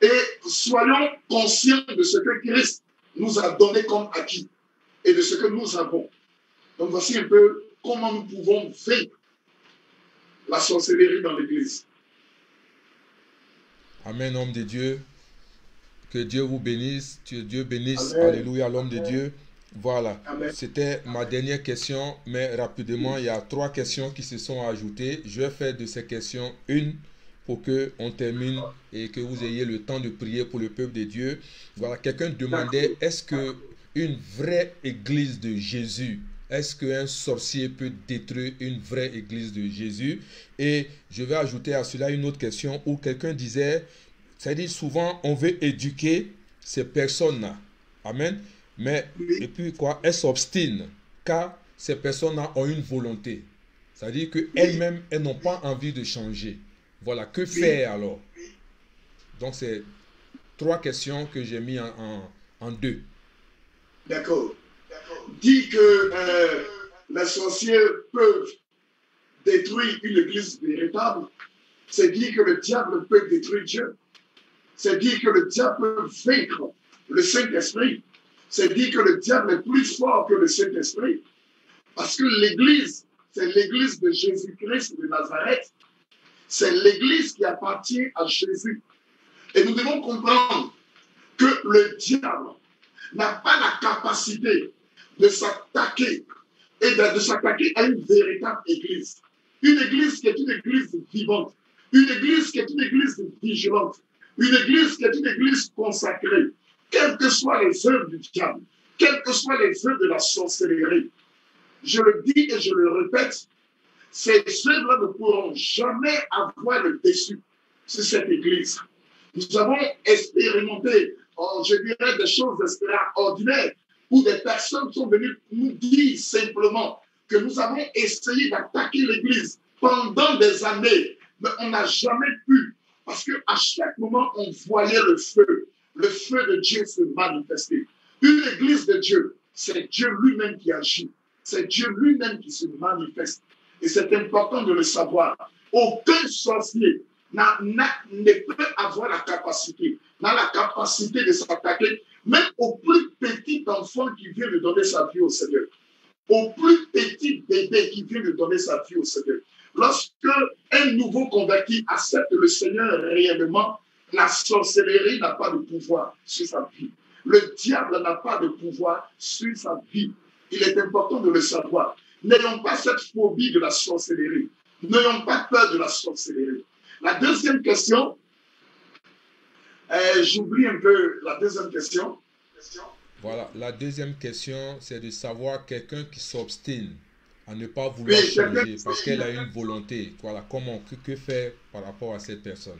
et soyons conscients de ce que Christ nous a donné comme acquis et de ce que nous avons. Donc, voici un peu comment nous pouvons vaincre la sorcellerie dans l'Église. Amen, homme de Dieu. Que Dieu vous bénisse. Que Dieu bénisse. Amen. Alléluia, l'homme de Dieu. Voilà. C'était ma dernière question, mais rapidement, il y a 3 questions qui se sont ajoutées. Je vais faire de ces questions une pour qu'on termine et que vous ayez le temps de prier pour le peuple de Dieu. Voilà, quelqu'un demandait, est-ce qu'une vraie église de Jésus, est-ce qu'un sorcier peut détruire une vraie église de Jésus? Et je vais ajouter à cela une autre question où quelqu'un disait, c'est-à-dire souvent on veut éduquer ces personnes-là. Amen. Mais, et puis quoi, elles s'obstinent car ces personnes-là ont une volonté. C'est-à-dire qu'elles-mêmes, elles n'ont pas envie de changer. Voilà, que faire alors? Donc, c'est 3 questions que j'ai mis en 2. D'accord. Dit que les sorciers peuvent détruire une église véritable. C'est dire que le diable peut détruire Dieu. C'est dire que le diable peut vaincre le Saint-Esprit. C'est dire que le diable est plus fort que le Saint-Esprit. Parce que l'église, c'est l'église de Jésus-Christ de Nazareth. C'est l'église qui appartient à Jésus. Et nous devons comprendre que le diable n'a pas la capacité de s'attaquer et de s'attaquer à une véritable église. Une église qui est une église vivante. Une église qui est une église vigilante. Une église qui est une église consacrée. Quelles que soient les œuvres du diable, quelles que soient les œuvres de la sorcellerie, je le dis et je le répète, ces œuvres-là ne pourront jamais avoir le dessus sur cette église. Nous avons expérimenté, je dirais, des choses extraordinaires où des personnes sont venues nous dire simplement que nous avons essayé d'attaquer l'église pendant des années, mais on n'a jamais pu, parce qu'à chaque moment, on voyait le feu de Dieu se manifester. Une église de Dieu, c'est Dieu lui-même qui agit. C'est Dieu lui-même qui se manifeste. Et c'est important de le savoir. Aucun sorcier ne peut avoir la capacité, n'a la capacité de s'attaquer, même au plus petit enfant qui vient de donner sa vie au Seigneur. Au plus petit bébé qui vient de donner sa vie au Seigneur. Lorsque un nouveau converti accepte le Seigneur réellement, la sorcellerie n'a pas de pouvoir sur sa vie. Le diable n'a pas de pouvoir sur sa vie. Il est important de le savoir. N'ayons pas cette phobie de la sorcellerie. N'ayons pas peur de la sorcellerie. La deuxième question, j'oublie un peu la deuxième question. Voilà, la deuxième question, c'est de savoir quelqu'un qui s'obstine à ne pas vouloir changer parce qu'elle a une volonté. Voilà, comment, que faire par rapport à cette personne?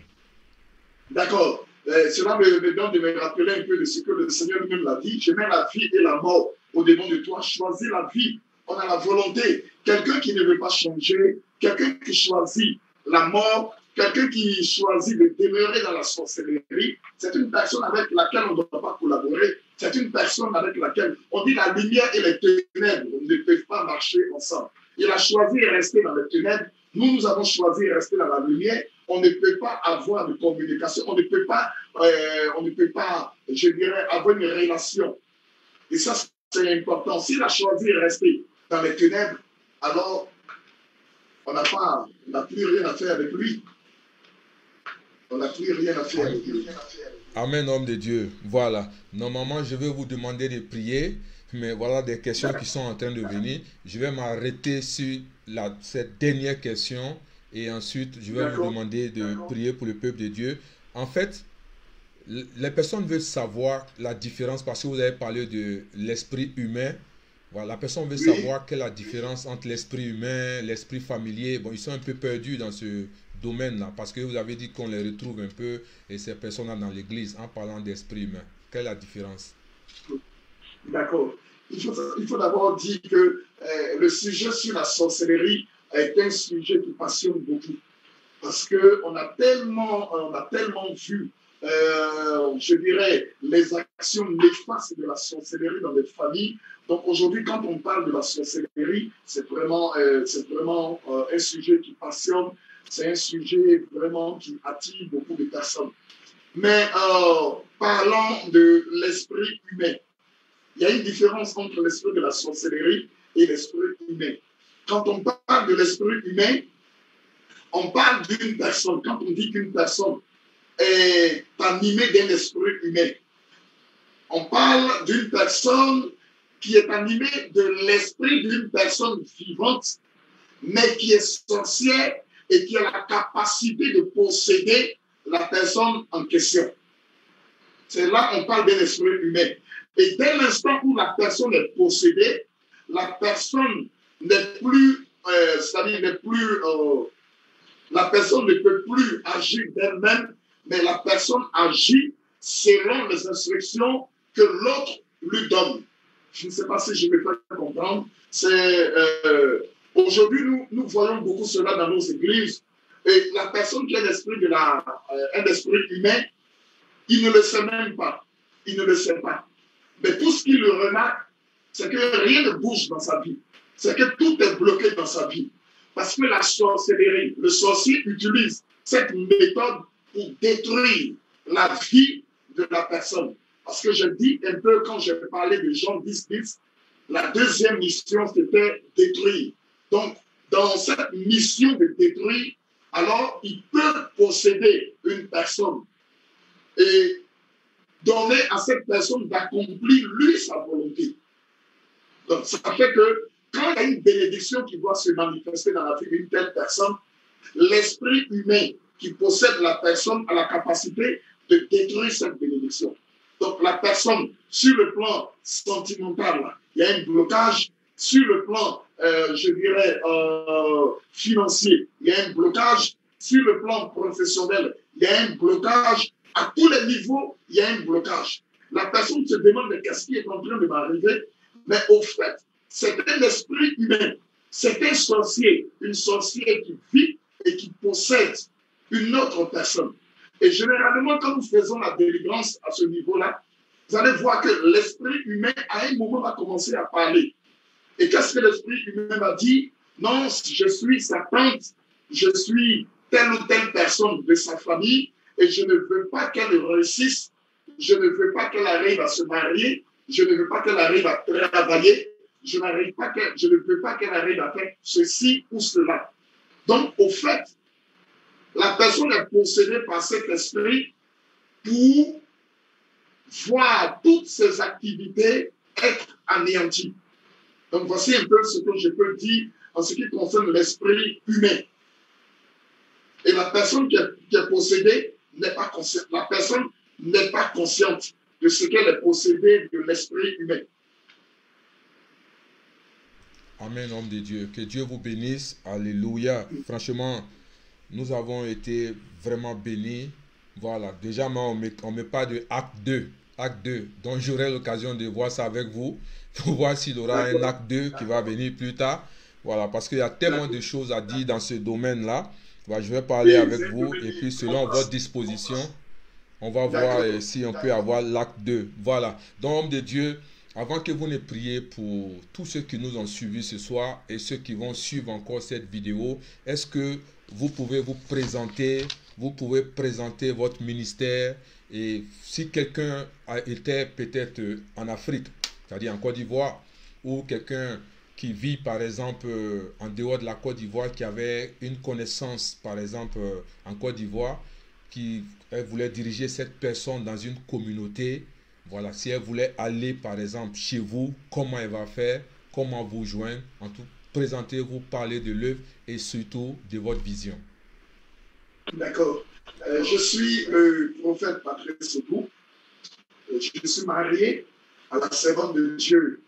D'accord. Cela me donne de me rappeler un peu de ce que le Seigneur lui-même l'a dit. Je mets la vie et la mort au-devant de toi. Choisis la vie. On a la volonté. Quelqu'un qui ne veut pas changer, quelqu'un qui choisit la mort, quelqu'un qui choisit de demeurer dans la sorcellerie, c'est une personne avec laquelle on ne doit pas collaborer. C'est une personne avec laquelle on dit la lumière et les ténèbres ne peuvent pas marcher ensemble. Il a choisi de rester dans les ténèbres. Nous avons choisi de rester dans la lumière. On ne peut pas avoir de communication. On ne peut pas, je dirais, avoir une relation. Et ça, c'est important. S'il a choisi de rester dans les ténèbres, alors on n'a plus rien à faire avec lui. On n'a plus rien à faire avec lui. Amen, homme de Dieu. Voilà. Normalement, je vais vous demander de prier, mais voilà des questions qui sont en train de venir. Je vais m'arrêter sur cette dernière question et ensuite, je vais vous demander de prier pour le peuple de Dieu. En fait, les personnes veulent savoir la différence parce que vous avez parlé de l'esprit humain. Voilà, la personne veut Oui. savoir quelle est la différence entre l'esprit humain, l'esprit familier. Bon, ils sont un peu perdus dans ce domaine-là parce que vous avez dit qu'on les retrouve un peu et ces personnes-là dans l'église en parlant d'esprit humain. Quelle est la différence? D'accord. Il faut d'abord dire que le sujet sur la sorcellerie est un sujet qui passionne beaucoup. Parce qu'on a tellement vu, je dirais, les actions néfastes de la sorcellerie dans les familles. Donc aujourd'hui, quand on parle de la sorcellerie, c'est vraiment un sujet qui passionne, c'est un sujet vraiment qui attire beaucoup de personnes. Mais parlons de l'esprit humain. Il y a une différence entre l'esprit de la sorcellerie et l'esprit humain. Quand on parle de l'esprit humain, on parle d'une personne. Quand on dit qu'une personne est animée d'un esprit humain, on parle d'une personne qui est animée de l'esprit d'une personne vivante, mais qui est sorcière et qui a la capacité de posséder la personne en question. C'est là qu'on parle d'un esprit humain. Et dès l'instant où la personne est possédée, la personne n'est plus, la personne ne peut plus agir d'elle-même, mais la personne agit selon les instructions que l'autre lui donne. Je ne sais pas si je me fais comprendre. Aujourd'hui, nous voyons beaucoup cela dans nos églises. Et la personne qui a l'esprit un esprit humain, il ne le sait même pas. Il ne le sait pas. Mais tout ce qu'il le remarque, c'est que rien ne bouge dans sa vie. C'est que tout est bloqué dans sa vie. Parce que la sorcellerie, le sorcier utilise cette méthode pour détruire la vie de la personne. Parce que je dis un peu, quand j'ai parlé de Jean 10, la deuxième mission, c'était détruire. Donc, dans cette mission de détruire, alors, il peut posséder une personne et donner à cette personne d'accomplir lui sa volonté. Donc, ça fait que quand il y a une bénédiction qui doit se manifester dans la vie d'une telle personne, l'esprit humain qui possède la personne a la capacité de détruire cette bénédiction. Donc, la personne, sur le plan sentimental, il y a un blocage. Sur le plan, je dirais, financier, il y a un blocage. Sur le plan professionnel, il y a un blocage. À tous les niveaux, il y a un blocage. La personne se demande qu'est-ce qui est en train de m'arriver, mais au fait, c'est un esprit humain. C'est un sorcier, une sorcière qui vit et qui possède une autre personne. Et généralement, quand nous faisons la délivrance à ce niveau-là, vous allez voir que l'esprit humain, à un moment, va commencer à parler. Et qu'est-ce que l'esprit humain va dire? Non, je suis sa tante, je suis telle ou telle personne de sa famille, et je ne veux pas qu'elle réussisse, je ne veux pas qu'elle arrive à se marier, je ne veux pas qu'elle arrive à travailler, je ne veux pas qu'elle arrive à faire ceci ou cela. Donc, au fait, la personne est possédée par cet esprit pour voir toutes ses activités être anéanties. Donc, voici un peu ce que je peux dire en ce qui concerne l'esprit humain. Et la personne qui est possédée n'est pas consciente. La personne n'est pas consciente de ce qu'elle est possédée de l'esprit humain. Amen, homme de Dieu. Que Dieu vous bénisse. Alléluia. Franchement, nous avons été vraiment bénis. Voilà. Déjà, on me parle de acte 2. Acte 2. Donc, j'aurai l'occasion de voir ça avec vous. Pour voir s'il y aura un acte 2 qui va venir plus tard. Voilà. Parce qu'il y a tellement de choses à dire dans ce domaine-là. Voilà, je vais parler avec vous. Et puis, selon votre disposition, on va voir si on peut avoir l'acte 2. Voilà. Donc, homme de Dieu, avant que vous ne priez pour tous ceux qui nous ont suivis ce soir et ceux qui vont suivre encore cette vidéo, est-ce que vous pouvez vous présenter, votre ministère, et si quelqu'un était peut-être en Afrique, c'est-à-dire en Côte d'Ivoire, ou quelqu'un qui vit par exemple en dehors de la Côte d'Ivoire, qui avait une connaissance par exemple en Côte d'Ivoire, elle voulait diriger cette personne dans une communauté. Voilà, si elle voulait aller par exemple chez vous, comment elle va faire, comment vous joindre, en tout, présentez-vous, parlez de l'œuvre et surtout de votre vision. D'accord. Je suis le prophète Patrice Sotou. Je suis marié à la servante de Dieu,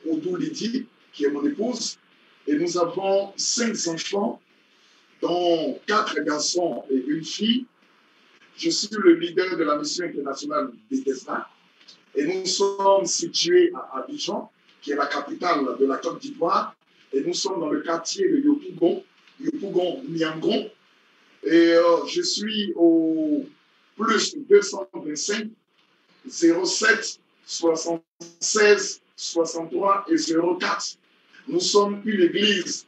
Odou Lydie, qui est mon épouse. Et nous avons 5 enfants, dont 4 garçons et une fille. Je suis le leader de la mission internationale Bethesda. Et nous sommes situés à Abidjan, qui est la capitale de la Côte d'Ivoire. Et nous sommes dans le quartier de Yopougon-Niangon. Et je suis au plus 225 07 76 63 et 04. Nous sommes une église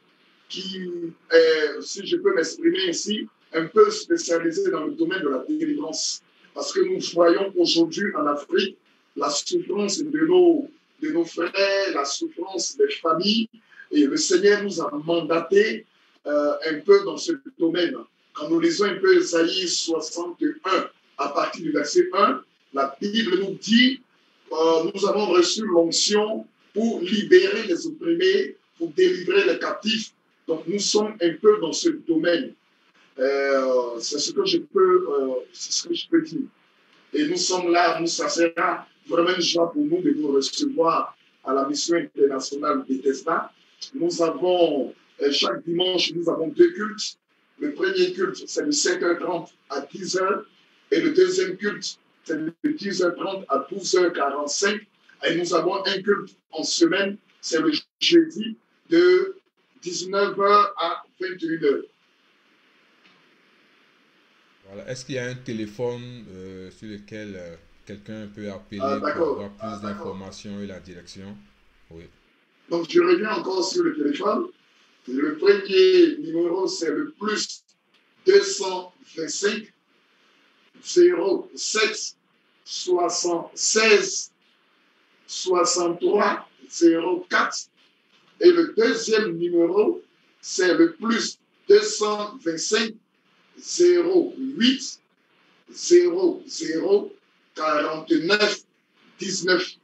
qui est, si je peux m'exprimer ici, un peu spécialisée dans le domaine de la délivrance. Parce que nous voyons aujourd'hui en Afrique la souffrance de nos frères, la souffrance des familles. Et le Seigneur nous a mandatés un peu dans ce domaine. Quand nous lisons un peu Ésaïe 61, à partir du verset 1, la Bible nous dit nous avons reçu l'onction pour libérer les opprimés, pour délivrer les captifs. Donc nous sommes un peu dans ce domaine. C'est ce que je peux dire. Et nous sommes là, ça sera vraiment une joie pour nous de vous recevoir à la mission internationale Bethesda. Nous avons, chaque dimanche, nous avons 2 cultes. Le premier culte, c'est de 7h30 à 10h. Et le deuxième culte, c'est de 10h30 à 12h45. Et nous avons un culte en semaine, c'est le jeudi, de 19h à 21h. Voilà. Est-ce qu'il y a un téléphone sur lequel quelqu'un peut appeler pour avoir plus d'informations et la direction? Oui. Donc, je reviens encore sur le téléphone. Le premier numéro, c'est le plus 225 07 76 63 04. Et le deuxième numéro, c'est le plus 225 08 00 49 19.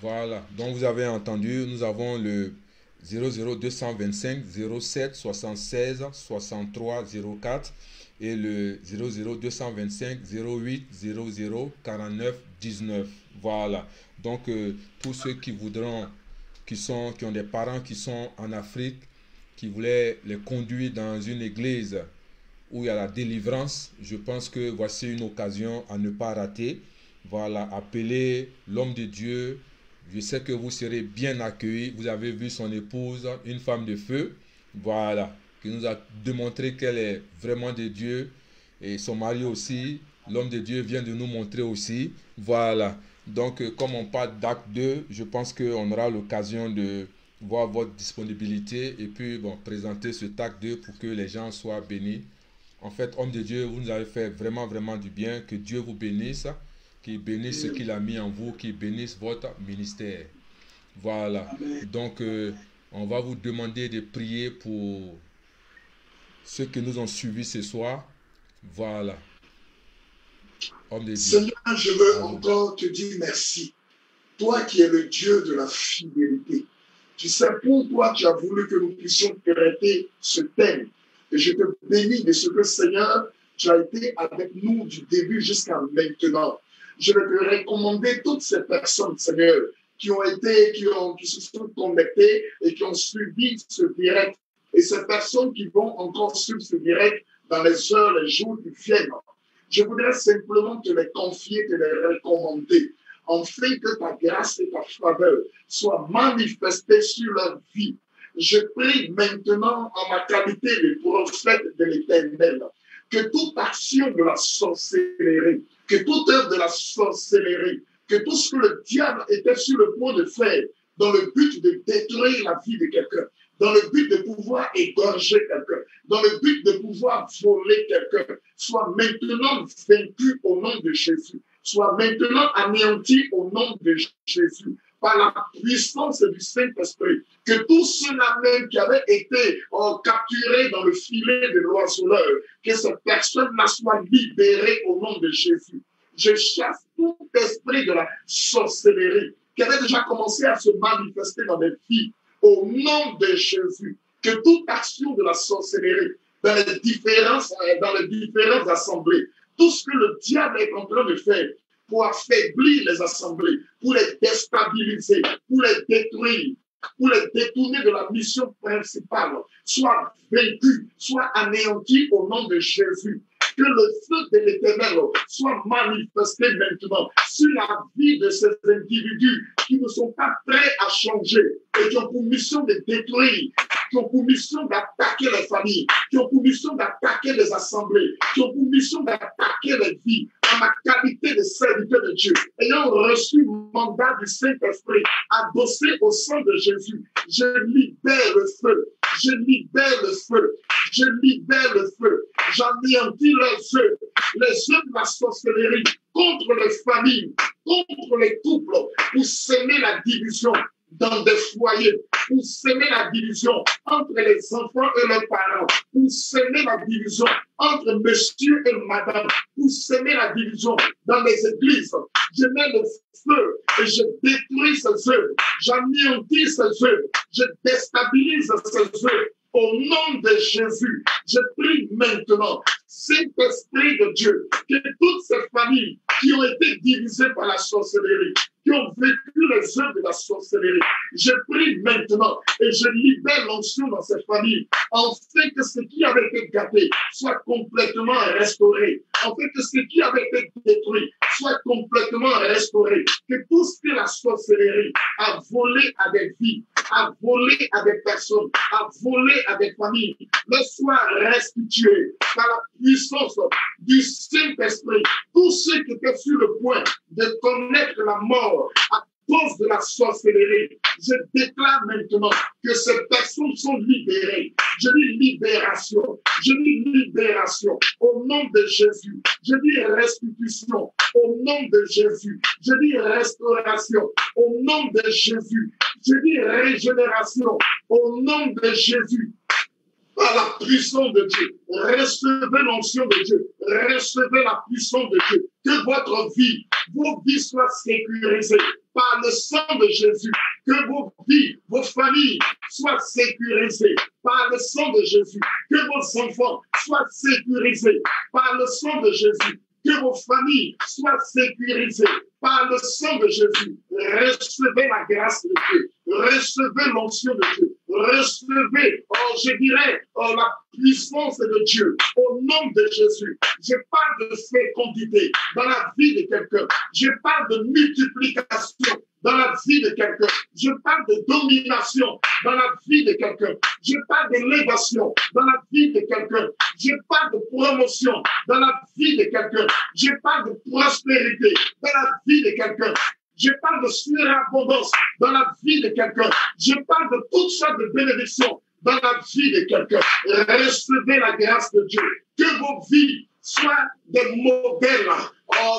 Voilà, donc vous avez entendu, nous avons le 00225 07 76 63 04 et le 00225 08 00 49 19. Voilà, donc tous ceux qui voudront, qui ont des parents qui sont en Afrique, qui voulaient les conduire dans une église où il y a la délivrance, je pense que voici une occasion à ne pas rater. Voilà, appelez l'homme de Dieu. Je sais que vous serez bien accueillis. Vous avez vu son épouse, une femme de feu, voilà, qui nous a démontré qu'elle est vraiment de Dieu. Et son mari aussi, l'homme de Dieu vient de nous montrer aussi. Voilà. Donc, comme on parle d'acte 2, je pense qu'on aura l'occasion de voir votre disponibilité et puis bon, présenter ce acte 2 pour que les gens soient bénis. En fait, homme de Dieu, vous nous avez fait vraiment, vraiment du bien. Que Dieu vous bénisse. Qui bénisse ce qu'il a mis en vous, qui bénisse votre ministère. Voilà. Amen. Donc, on va vous demander de prier pour ceux qui nous ont suivis ce soir. Voilà. Homme de Dieu. Seigneur, je veux encore te dire merci. Toi qui es le Dieu de la fidélité. Tu sais pourquoi tu as voulu que nous puissions traiter ce thème. Et je te bénis de ce que, Seigneur, tu as été avec nous du début jusqu'à maintenant. Je vais te recommander toutes ces personnes, Seigneur, qui se sont connectées et qui ont suivi ce direct. Et ces personnes qui vont encore suivre ce direct dans les heures, les jours qui viennent. Je voudrais simplement te les confier, te les recommander, afin que ta grâce et ta faveur soient manifestées sur leur vie. Je prie maintenant en ma qualité de prophète de l'Éternel, que toute action de la sorcellerie, que toute œuvre de la sorcellerie, que tout ce que le diable était sur le point de faire dans le but de détruire la vie de quelqu'un, dans le but de pouvoir égorger quelqu'un, dans le but de pouvoir voler quelqu'un, soit maintenant vaincu au nom de Jésus, soit maintenant anéanti au nom de Jésus, par la puissance du Saint-Esprit, que tous ceux-là même qui avaient été capturés dans le filet de l'oiseleur, que ces personnes-là soient libérées au nom de Jésus. Je chasse tout esprit de la sorcellerie qui avait déjà commencé à se manifester dans les vies. Au nom de Jésus, que toute action de la sorcellerie dans les différentes assemblées, tout ce que le diable est en train de faire pour affaiblir les assemblées, pour les déstabiliser, pour les détruire, pour les détourner de la mission principale, soit vaincu, soit anéanti au nom de Jésus. Que le feu de l'Éternel soit manifesté maintenant sur la vie de ces individus qui ne sont pas prêts à changer et qui ont pour mission de détruire, qui ont pour mission d'attaquer les familles, qui ont pour mission d'attaquer les assemblées, qui ont pour mission d'attaquer les vies. En ma qualité de serviteur de Dieu, ayant reçu le mandat du Saint-Esprit, adossé au sang de Jésus, je libère le feu, je libère le feu, je libère le feu, j'anéantis les œuvres de la sorcellerie contre les familles, contre les couples, pour s'aimer la division dans des foyers, pour s'aimer la division entre les enfants et leurs parents, pour s'aimer la division entre monsieur et madame, pour s'aimer la division dans les églises. Je mets le feu et je détruis ces œuvres, j'anéantis ces œuvres, je déstabilise ces œuvres. Au nom de Jésus, je prie maintenant, Saint-Esprit de Dieu, que toutes ces familles qui ont été divisées par la sorcellerie, qui ont vécu les œuvres de la sorcellerie, je prie maintenant et je libère l'onction dans ces familles, afin que ce qui avait été gâté soit complètement restauré, afin que ce qui avait été détruit soit complètement restauré, que tout ce que la sorcellerie a volé à des vies, a volé à des personnes, a volé à des familles, ne soit restitué par la puissance du Saint-Esprit. Tous ceux qui étaient sur le point de connaître la mort à cause de la sorcellerie, je déclare maintenant que ces personnes sont libérées. Je dis libération, je dis libération au nom de Jésus. Je dis restitution au nom de Jésus. Je dis restauration au nom de Jésus. Je dis régénération au nom de Jésus. Par la puissance de Dieu, recevez l'onction de Dieu, recevez la puissance de Dieu, que votre vie, vos vies soient sécurisées par le sang de Jésus, que vos vies, vos familles soient sécurisées par le sang de Jésus, que vos enfants soient sécurisés par le sang de Jésus, que vos familles soient sécurisées par le sang de Jésus. Recevez la grâce de Dieu, recevez l'onction de Dieu, recevez, je dirais, la puissance de Dieu au nom de Jésus. Je parle de fécondité dans la vie de quelqu'un. Je parle de multiplication dans la vie de quelqu'un. Je parle de domination dans la vie de quelqu'un. Je parle d'élévation dans la vie de quelqu'un. Je parle de promotion dans la vie de quelqu'un. Je parle de prospérité dans la vie de quelqu'un. Je parle de surabondance dans la vie de quelqu'un. Je parle de toutes sortes de bénédictions dans la vie de quelqu'un. Recevez la grâce de Dieu. Que vos vies soient des modèles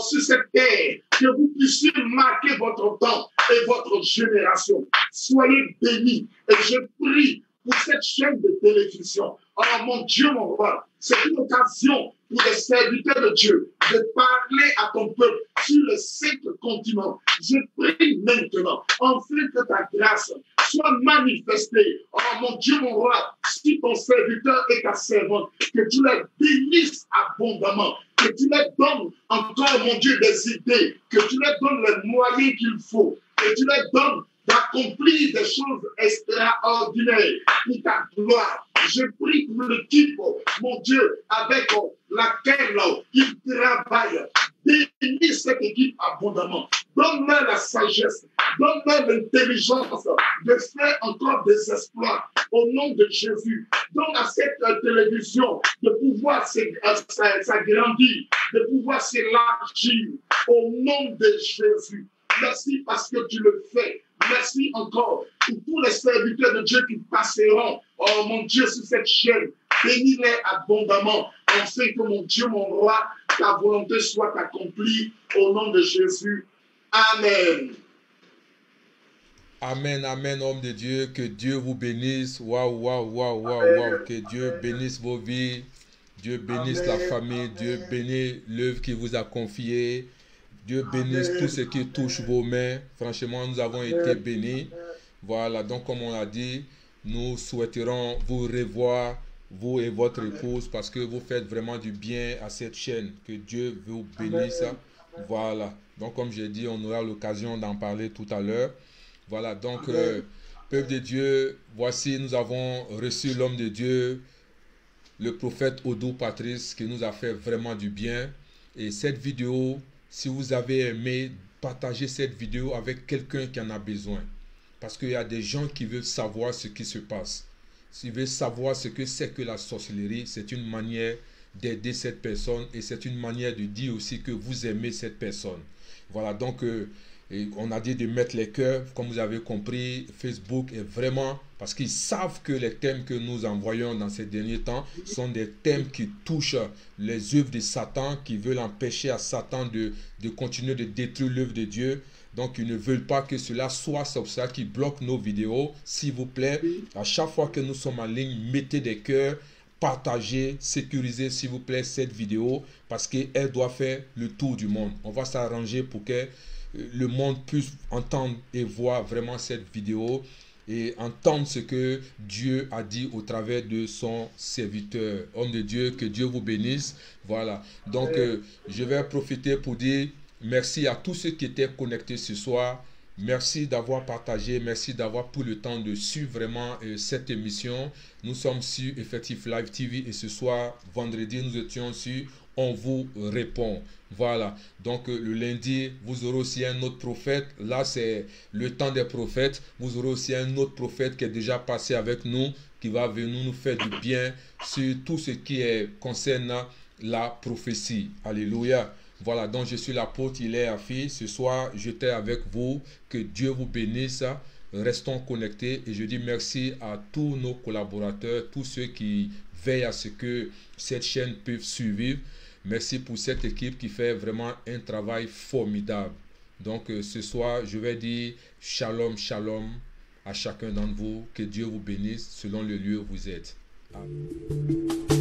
sur cette terre. Que vous puissiez marquer votre temps et votre génération. Soyez bénis. Et je prie pour cette chaîne de télévision. Oh mon Dieu, mon roi, c'est une occasion pour les serviteurs de Dieu de parler à ton peuple sur les 5 continents. Je prie maintenant, enfin que ta grâce soit manifestée. Oh mon Dieu, mon roi, si ton serviteur et ta servante, que tu les bénisses abondamment, que tu les donnes encore, mon Dieu, des idées, que tu les donnes les moyens qu'il faut, que tu les donnes d'accomplir des choses extraordinaires pour ta gloire. Je prie pour l'équipe, mon Dieu, avec laquelle il travaille. Bénis cette équipe abondamment. Donne-leur la sagesse, donne-leur l'intelligence de faire encore des exploits au nom de Jésus. Donne à cette télévision de pouvoir s'agrandir, de pouvoir s'élargir au nom de Jésus. Merci parce que tu le fais. Merci encore pour tous les serviteurs de Dieu qui passeront, oh mon Dieu, sur cette chaîne. Bénis-les abondamment, afin que mon Dieu, mon roi, ta volonté soit accomplie au nom de Jésus. Amen. Amen, amen, homme de Dieu. Que Dieu vous bénisse. Waouh, waouh, waouh, waouh, waouh. Que Dieu bénisse vos vies. Dieu bénisse la famille. Dieu bénisse l'œuvre qu'il vous a confiée. Dieu bénisse tout ce qui touche vos mains. Franchement, nous avons été bénis. Voilà, donc comme on l'a dit, nous souhaiterons vous revoir, vous et votre épouse, parce que vous faites vraiment du bien à cette chaîne. Que Dieu vous bénisse. Voilà. Donc, comme j'ai dit, on aura l'occasion d'en parler tout à l'heure. Voilà. Donc, peuple de Dieu, voici, nous avons reçu l'homme de Dieu, le prophète Odou Patrice, qui nous a fait vraiment du bien. Et cette vidéo, si vous avez aimé, partagez cette vidéo avec quelqu'un qui en a besoin. Parce qu'il y a des gens qui veulent savoir ce qui se passe. S'ils veulent savoir ce que c'est que la sorcellerie, c'est une manière d'aider cette personne et c'est une manière de dire aussi que vous aimez cette personne. Voilà, donc on a dit de mettre les cœurs, comme vous avez compris, Facebook est vraiment, parce qu'ils savent que les thèmes que nous envoyons dans ces derniers temps sont des thèmes qui touchent les œuvres de Satan, qui veulent empêcher à Satan de continuer de détruire l'œuvre de Dieu. Donc, ils ne veulent pas que cela soit ça qui bloque nos vidéos. S'il vous plaît, à chaque fois que nous sommes en ligne, mettez des cœurs, partagez, sécurisez, s'il vous plaît, cette vidéo parce qu'elle doit faire le tour du monde. On va s'arranger pour que le monde puisse entendre et voir vraiment cette vidéo et entendre ce que Dieu a dit au travers de son serviteur. Homme de Dieu, que Dieu vous bénisse. Voilà. Donc, je vais profiter pour dire merci à tous ceux qui étaient connectés ce soir. Merci d'avoir partagé, merci d'avoir pris le temps de suivre vraiment cette émission. Nous sommes sur Effectif Live TV et ce soir, vendredi, nous étions sur On vous répond. Voilà, donc le lundi, vous aurez aussi un autre prophète. Là, c'est le temps des prophètes. Vous aurez aussi un autre prophète qui est déjà passé avec nous, qui va venir nous faire du bien sur tout ce qui concerne la prophétie. Alléluia. Voilà, donc je suis l'apôtre Hilaire Affi. Ce soir, j'étais avec vous. Que Dieu vous bénisse. Restons connectés et je dis merci à tous nos collaborateurs, tous ceux qui veillent à ce que cette chaîne puisse survivre. Merci pour cette équipe qui fait vraiment un travail formidable. Donc ce soir, je vais dire shalom, shalom à chacun d'entre vous. Que Dieu vous bénisse selon le lieu où vous êtes. Amen.